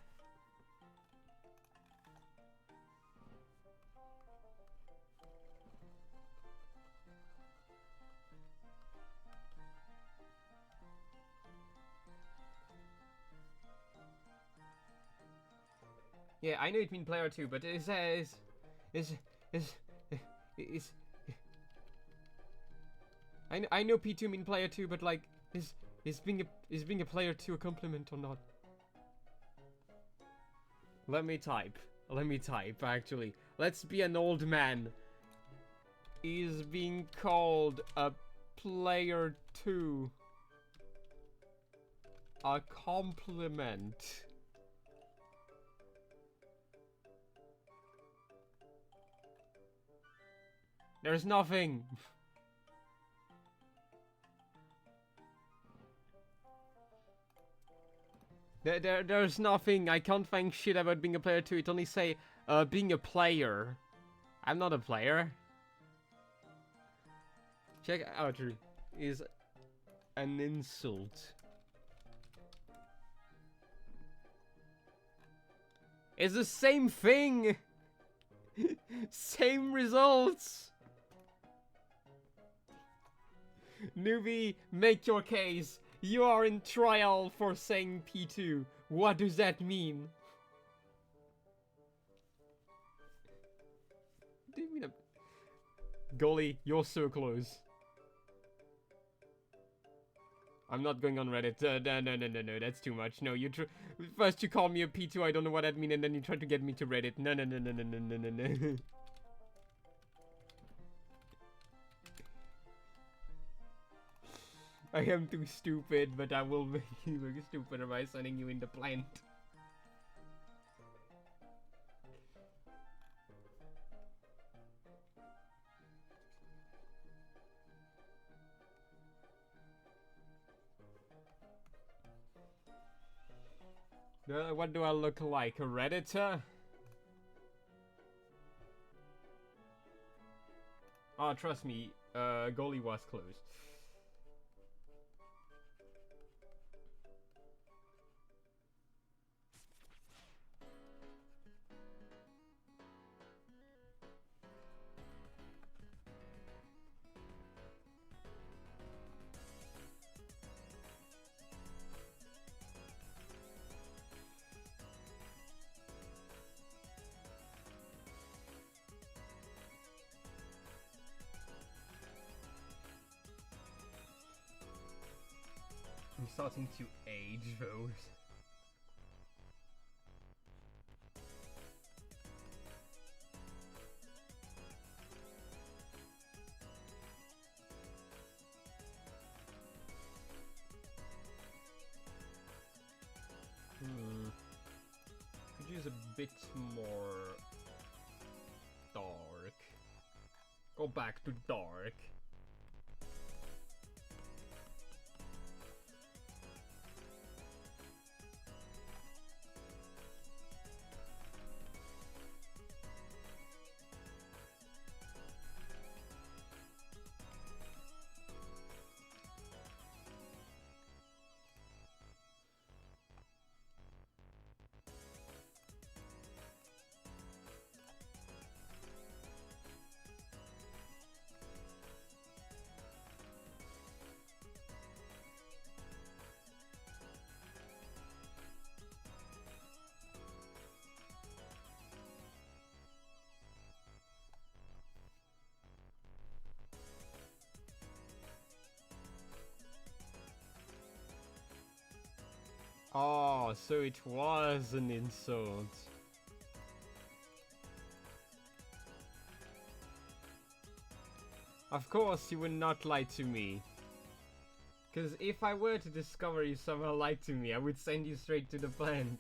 Yeah, I know it means player 2, but is I know P2 mean player 2, but like, is being a player 2 a compliment or not? Let me type, actually. Let's be an old man. Is being called a player 2 a compliment? There's nothing. There's nothing. I can't find shit about being a player 2. It only say, being a player. I'm not a player. Check out, is an insult. It's the same thing. Same results. Newbie, make your case. You are in trial for saying P2. What does that mean? Do you mean a... Golly, you're so close. I'm not going on Reddit. No, that's too much. No, first you call me a P2, I don't know what that means, and then you try to get me to Reddit. No. I am too stupid, but I will make you look stupider by sending you in the plant. What do I look like? A Redditor? Oh, trust me, goalie was close. starting to age, though. Could use a bit more dark. Go back to dark. Oh, so it was an insult. Of course you would not lie to me. Because if I were to discover you somehow lied to me, I would send you straight to the plant.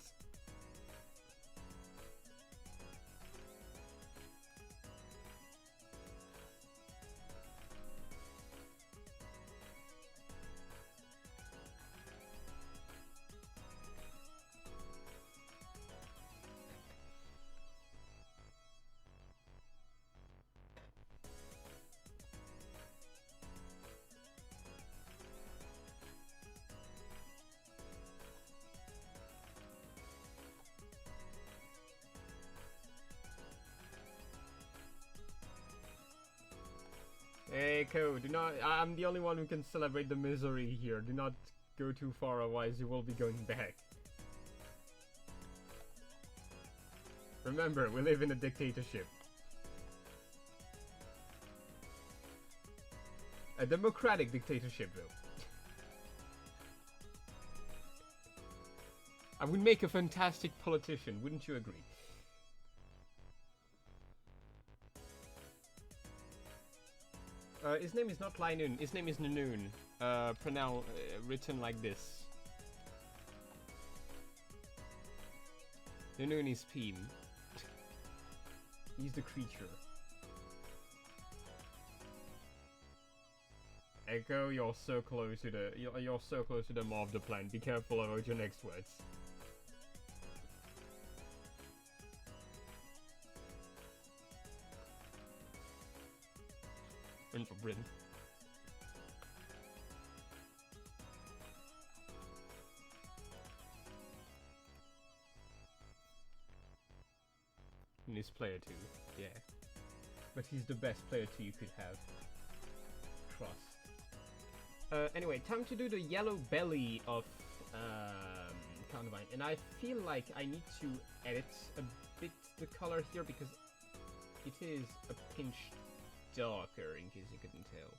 Hey, Ko, do not. I'm the only one who can celebrate the misery here. Do not go too far, otherwise you will be going back. Remember, we live in a dictatorship. A democratic dictatorship, though. I would make a fantastic politician, wouldn't you agree? His name is not Lainun, his name is Nanoon. Written like this. Nanoon is Peen. He's the creature. Echo, you're so close to the you're so close to the maw of the plant. Be careful about your next words. And for Britain. And he's player 2, yeah. But he's the best player 2 you could have. Trust. Anyway, time to do the yellow belly of Carnivine. And I feel like I need to edit a bit the color here because it is a pinch darker, in case you couldn't tell.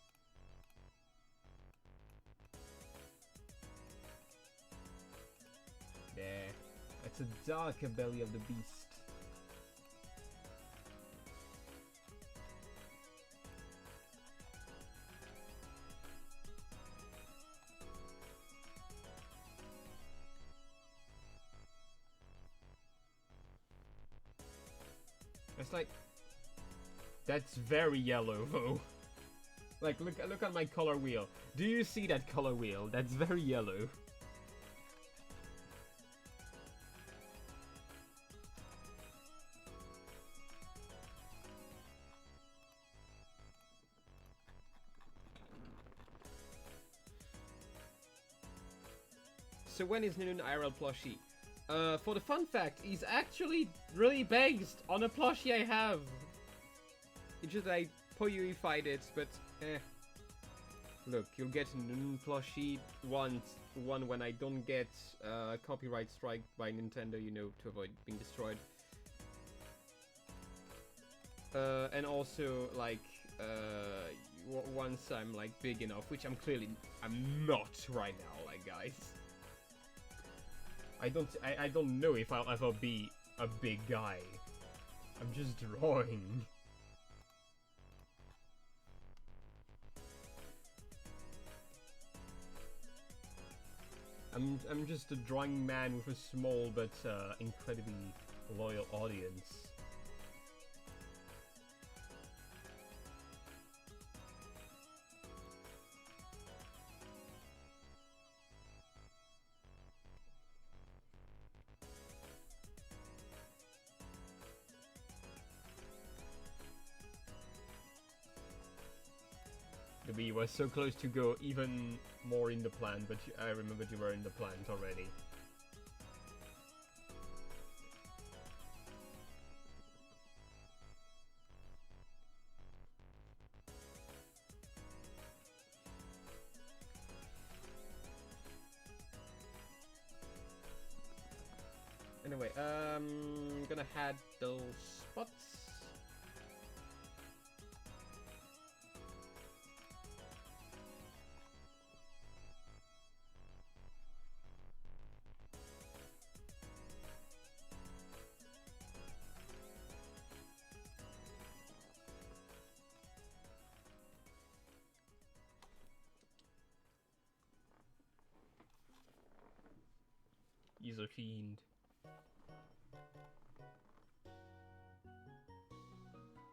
There. That's a darker belly of the beast. It's like... That's very yellow, though. Like, look at my color wheel. Do you see that color wheel? That's very yellow. So when is Nanoon IRL plushie? For the fun fact, he's actually really based on a plushie I have. It's just I PoUified it, but look, you'll get a plushie one when I don't get copyright strike by Nintendo, you know, to avoid being destroyed. And also, like, once I'm like big enough, which I'm not right now, like guys. I don't know if I'll ever be a big guy. I'm just drawing. I'm just a drawing man with a small but incredibly loyal audience. The bee was so close to go even more in the plant, but I remembered you were in the plant already. Anyway, gonna head those spots. User fiend.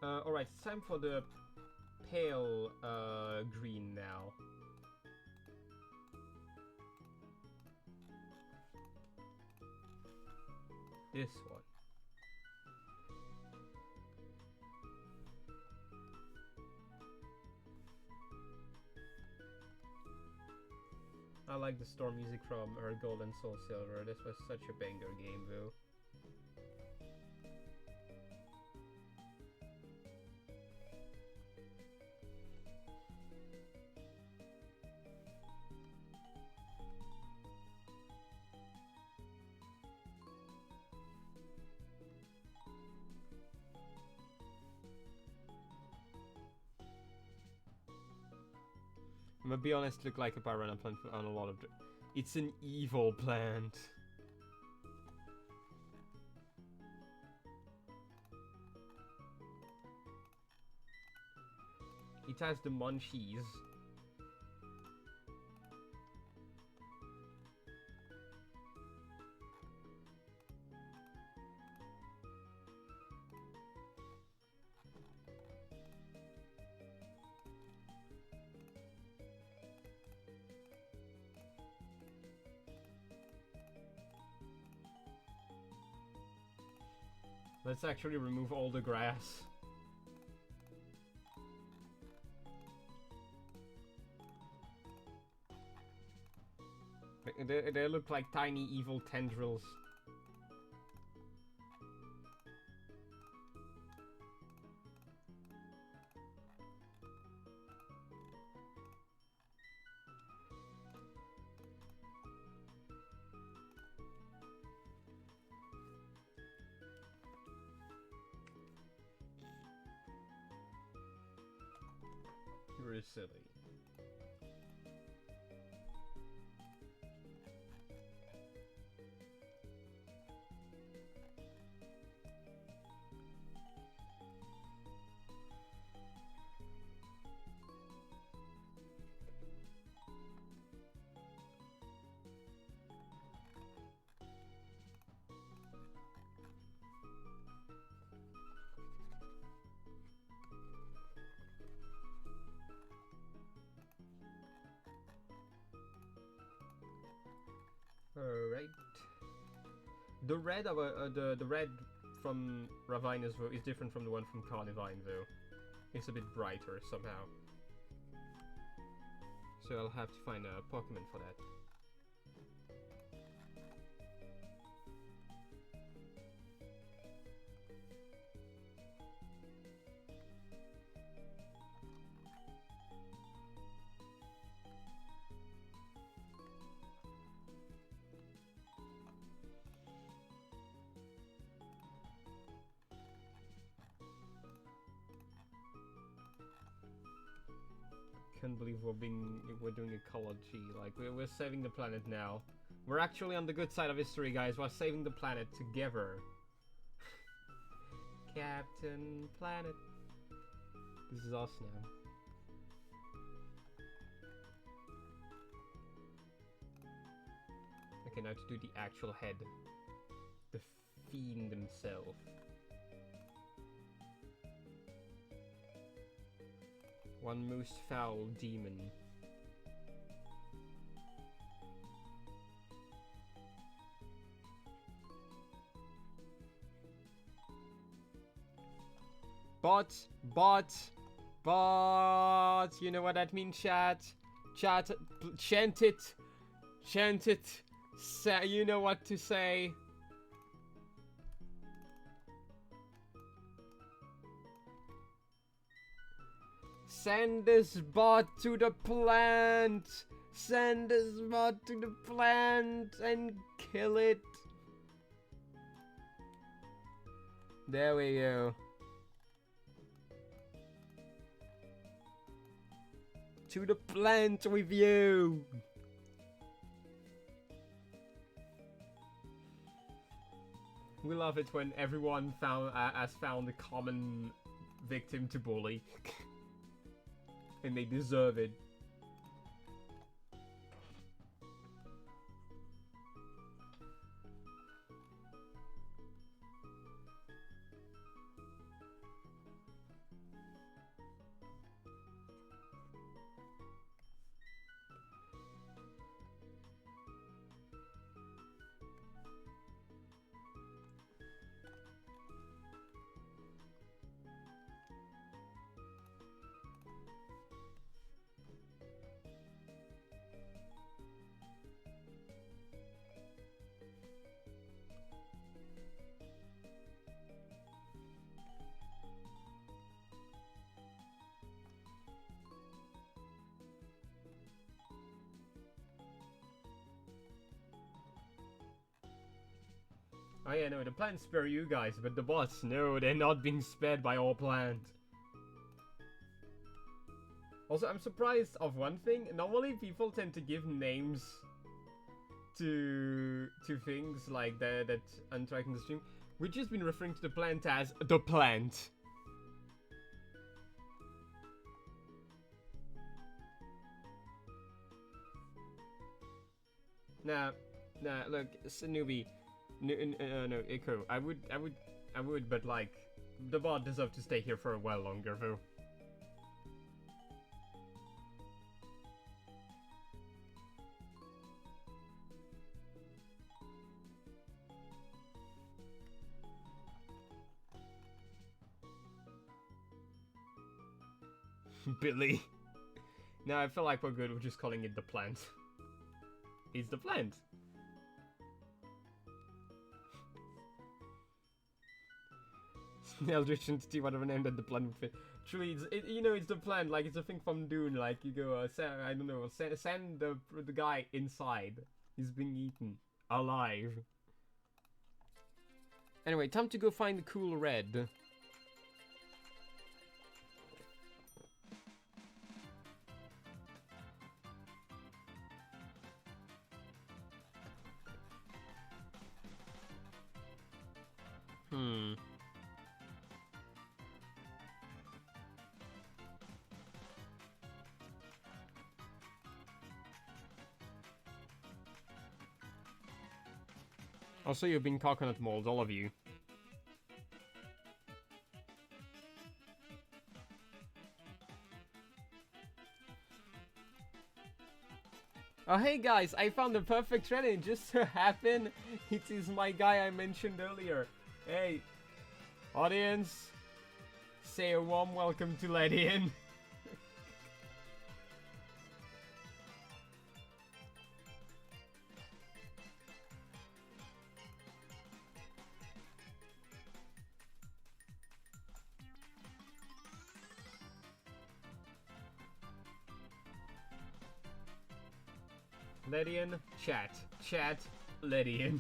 Alright, it's time for the pale green now. This one. I like the storm music from Gold and Soul Silver. This was such a banger game, though. I'm gonna be honest, look like a piranha plant on a lot of... It's an evil plant. It has the munchies. Let's actually remove all the grass. They look like tiny evil tendrils. You're silly. Alright. The red of the red from Ravine is different from the one from Carnivine though. It's a bit brighter somehow. So I'll have to find a Pokemon for that. can't believe we're doing ecology. Like we're saving the planet now. We're actually on the good side of history, guys. We're saving the planet together. Captain Planet. This is us now. Okay, now to do the actual head. The fiend himself. One most foul demon. But, you know what that means, chat? Chat, chant it. Chant it. Say, you know what to say. Send this bot to the plant. Send this bot to the plant and kill it. There we go. To the plant with you. We love it when everyone has found a common victim to bully. And they deserve it. Oh yeah, no, the plants spare you guys, but the bots, no, they're not being spared by all plants. Also, I'm surprised of one thing. Normally, people tend to give names to things like that interact in the stream. We've just been referring to the plant as the plant. Nah, look, Sanubi. No, Echo. I would, but like, the bot deserves to stay here for a while longer, though. Billy. No, I feel like we're good with just calling it the plant. It's the plant. Eldritch entity, whatever name that the plant would fit. Truly, you know, it's the plant. Like, it's a thing from Dune. Like, you go, I don't know, send the guy inside. He's being eaten alive. Anyway, time to go find the cool red. Also, you've been coconut mold, all of you. Oh, hey guys, I found the perfect trend. It just so happened it is my guy I mentioned earlier. Hey, audience, say a warm welcome to Ledian. Ledian, chat, Ledian.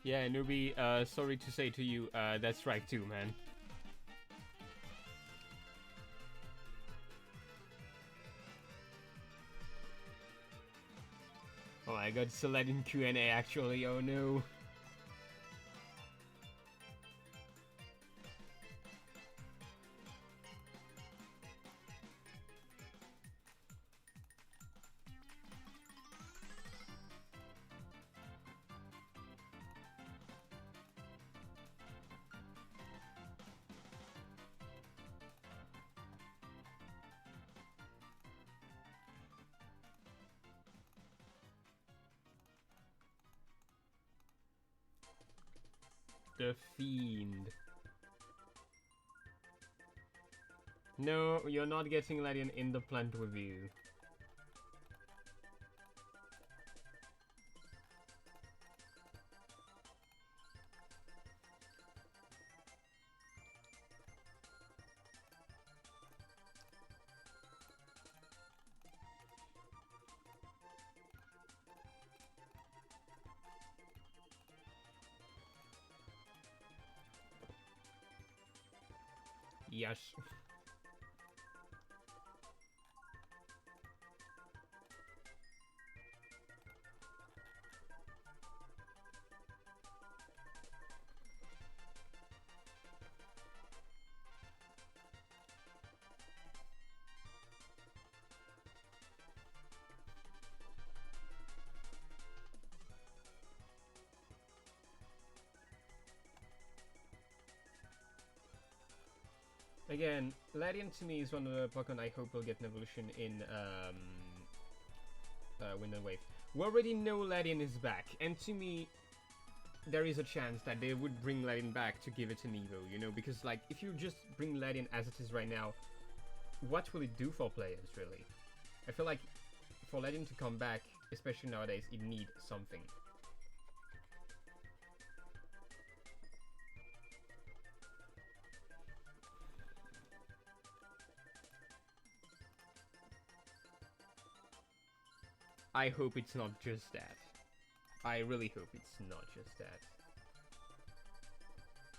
Yeah, newbie, sorry to say to you, that's strike 2, man. Oh my god, select in Q&A actually, oh no. The Fiend. No, you're not getting Ledian in the plant with you. Yes. Again, Ledian to me is one of the Pokemon I hope will get an evolution in Wind and Wave. We already know Ledian is back, and to me, there is a chance that they would bring Ledian back to give it an Evo, you know, because like if you just bring Ledian as it is right now, what will it do for players really? I feel like for Ledian to come back, especially nowadays, it needs something. I hope it's not just that. I really hope it's not just that.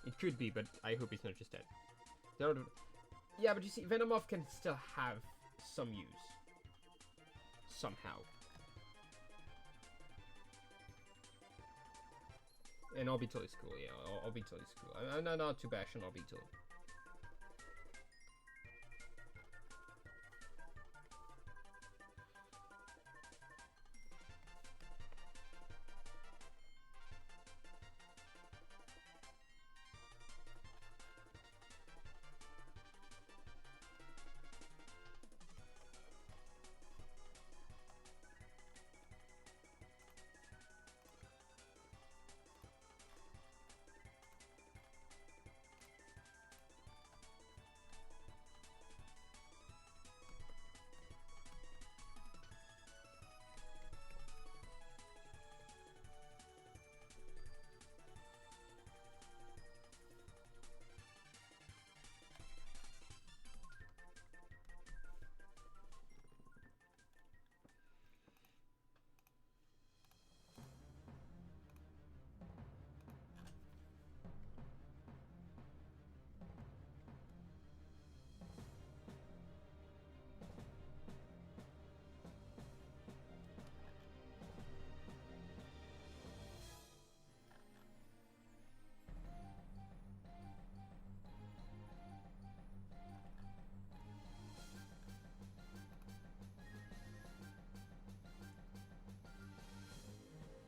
It could be, but I hope it's not just that. Yeah, but you see, Venomoth can still have some use. Somehow. And Orbital is cool, yeah. Orbital is cool. I'm not too bash on Orbital.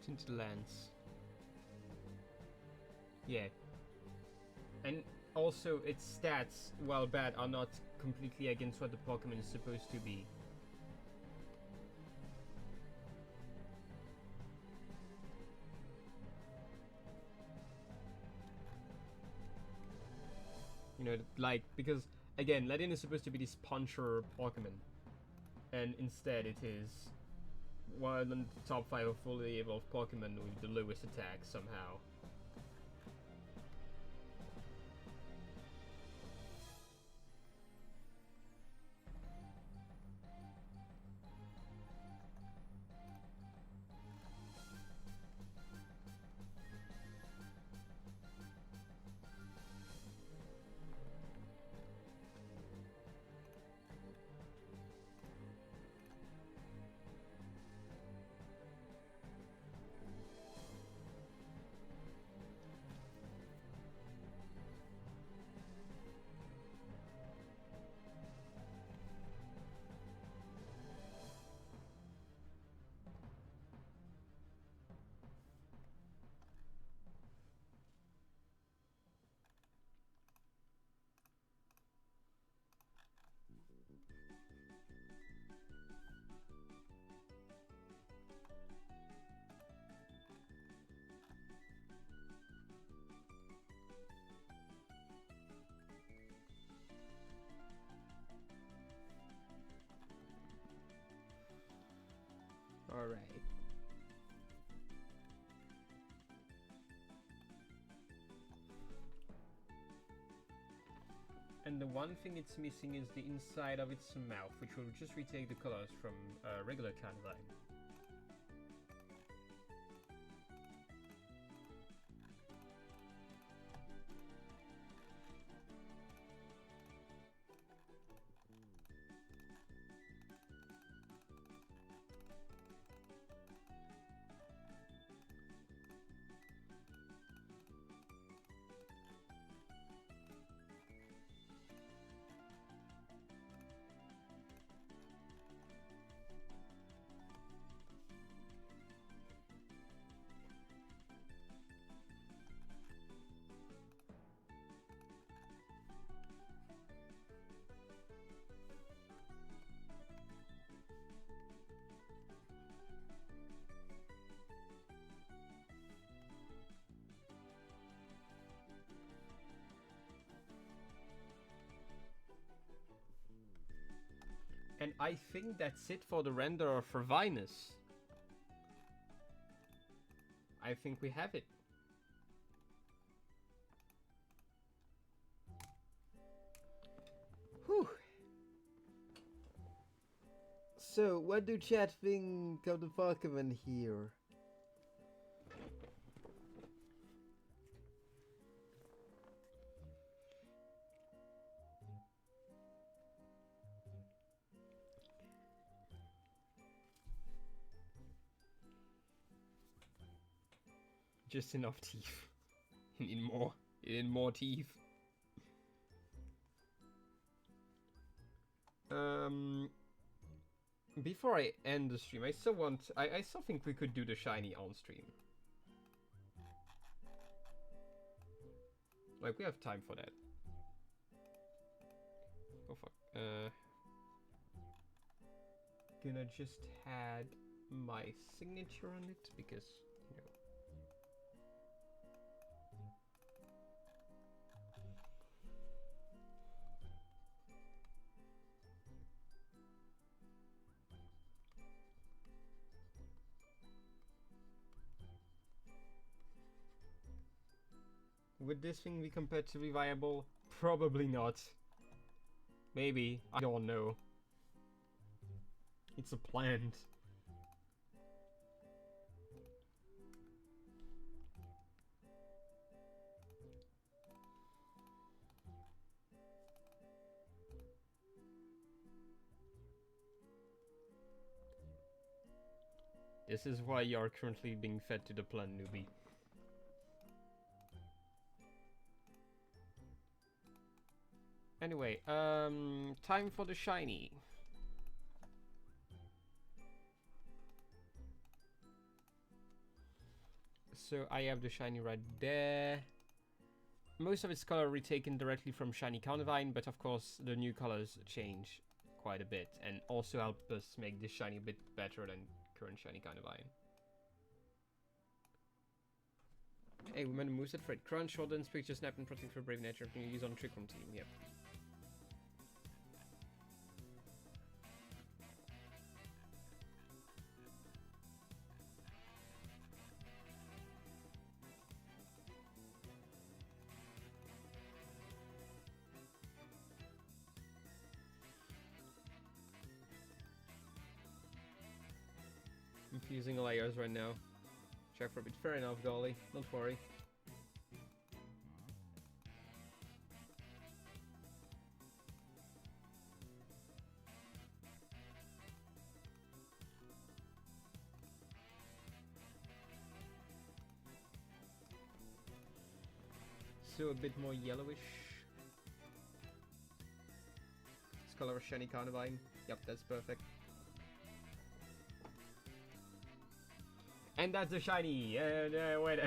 Tinted Lens. Yeah. And also, its stats, while bad, are not completely against what the Pokemon is supposed to be. You know, like, because, again, Ledian is supposed to be this puncher Pokemon. And instead it is one of the top 5 of fully evolved Pokemon with the lowest attack somehow. Alright. And the one thing it's missing is the inside of its mouth, which will just retake the colors from regular Carnivine. And I think that's it for the render for Vinus. I think we have it. Whew. So, what do chat think of the Fakemon here? Just enough teeth. You need more. You need more teeth. Before I end the stream, I still think we could do the shiny on stream. Like, we have time for that. Oh fuck. Gonna just add my signature on it because, you know. Would this thing be competitively viable? Probably not. Maybe. I don't know. It's a plant. This is why you are currently being fed to the plant, newbie. Anyway, time for the shiny. So I have the shiny right there. Most of its color retaken directly from shiny Carnivine, but of course the new colors change quite a bit and also help us make this shiny a bit better than current shiny Carnivine. Hey, we made a moveset for it. Crunch, Short Dance, Picture, Snap, and Protect for Brave Nature. Can you use on Trick Room team? Yep. Confusing layers right now. Check for a bit. Fair enough, Golly. Don't worry. So a bit more yellowish. This color of shiny Carnivine. Yep, that's perfect. And that's a shiny. Wait.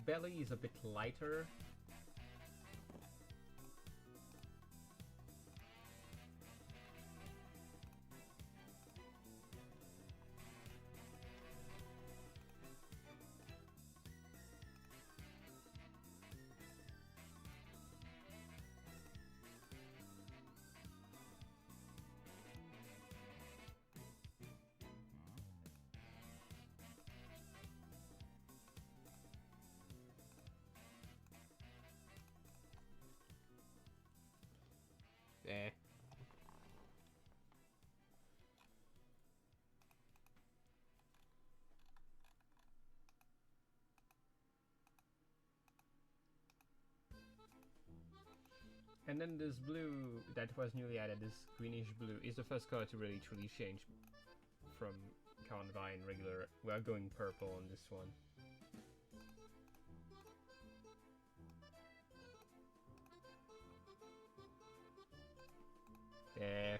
belly is a bit lighter. There. And then this blue that was newly added, this greenish blue, is the first color to really truly change from Carnivine regular. We are going purple on this one. There.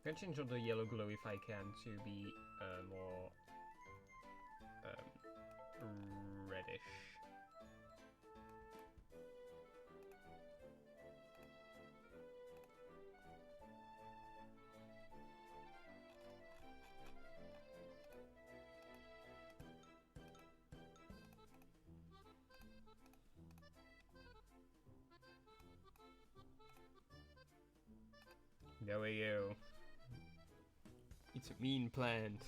I can change on the yellow glow if I can to be more reddish. There we go. It's a mean plant.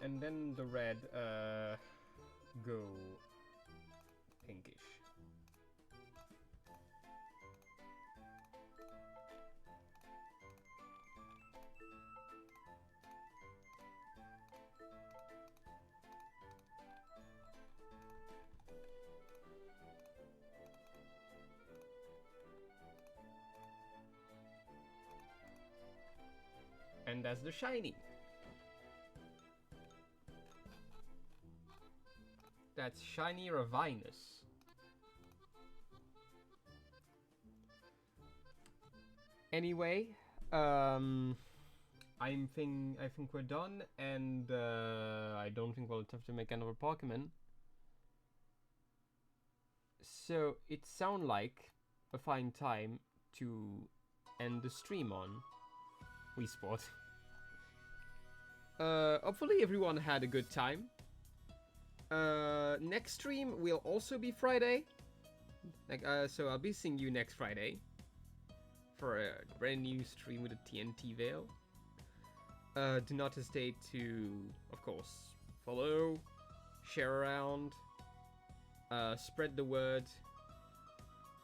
And then the red go pinkish. And that's the shiny. That's shiny Ravinus. Anyway, I think we're done, and I don't think we'll have to make another Pokemon. So it sounds like a fine time to end the stream on Wii Sport. Hopefully everyone had a good time. Next stream will also be Friday. So I'll be seeing you next Friday for a brand new stream with a TNTvale. Do not hesitate to, of course, follow, share around, spread the word.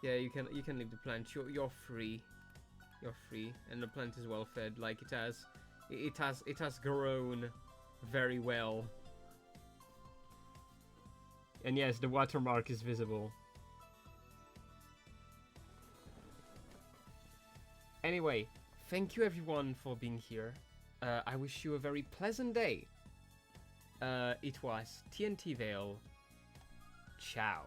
Yeah, you can leave the plant. You're free. You're free, and the plant is well fed. Like it has grown very well. And yes, the watermark is visible. Anyway, thank you everyone for being here. I wish you a very pleasant day. It was TNTvale. Ciao.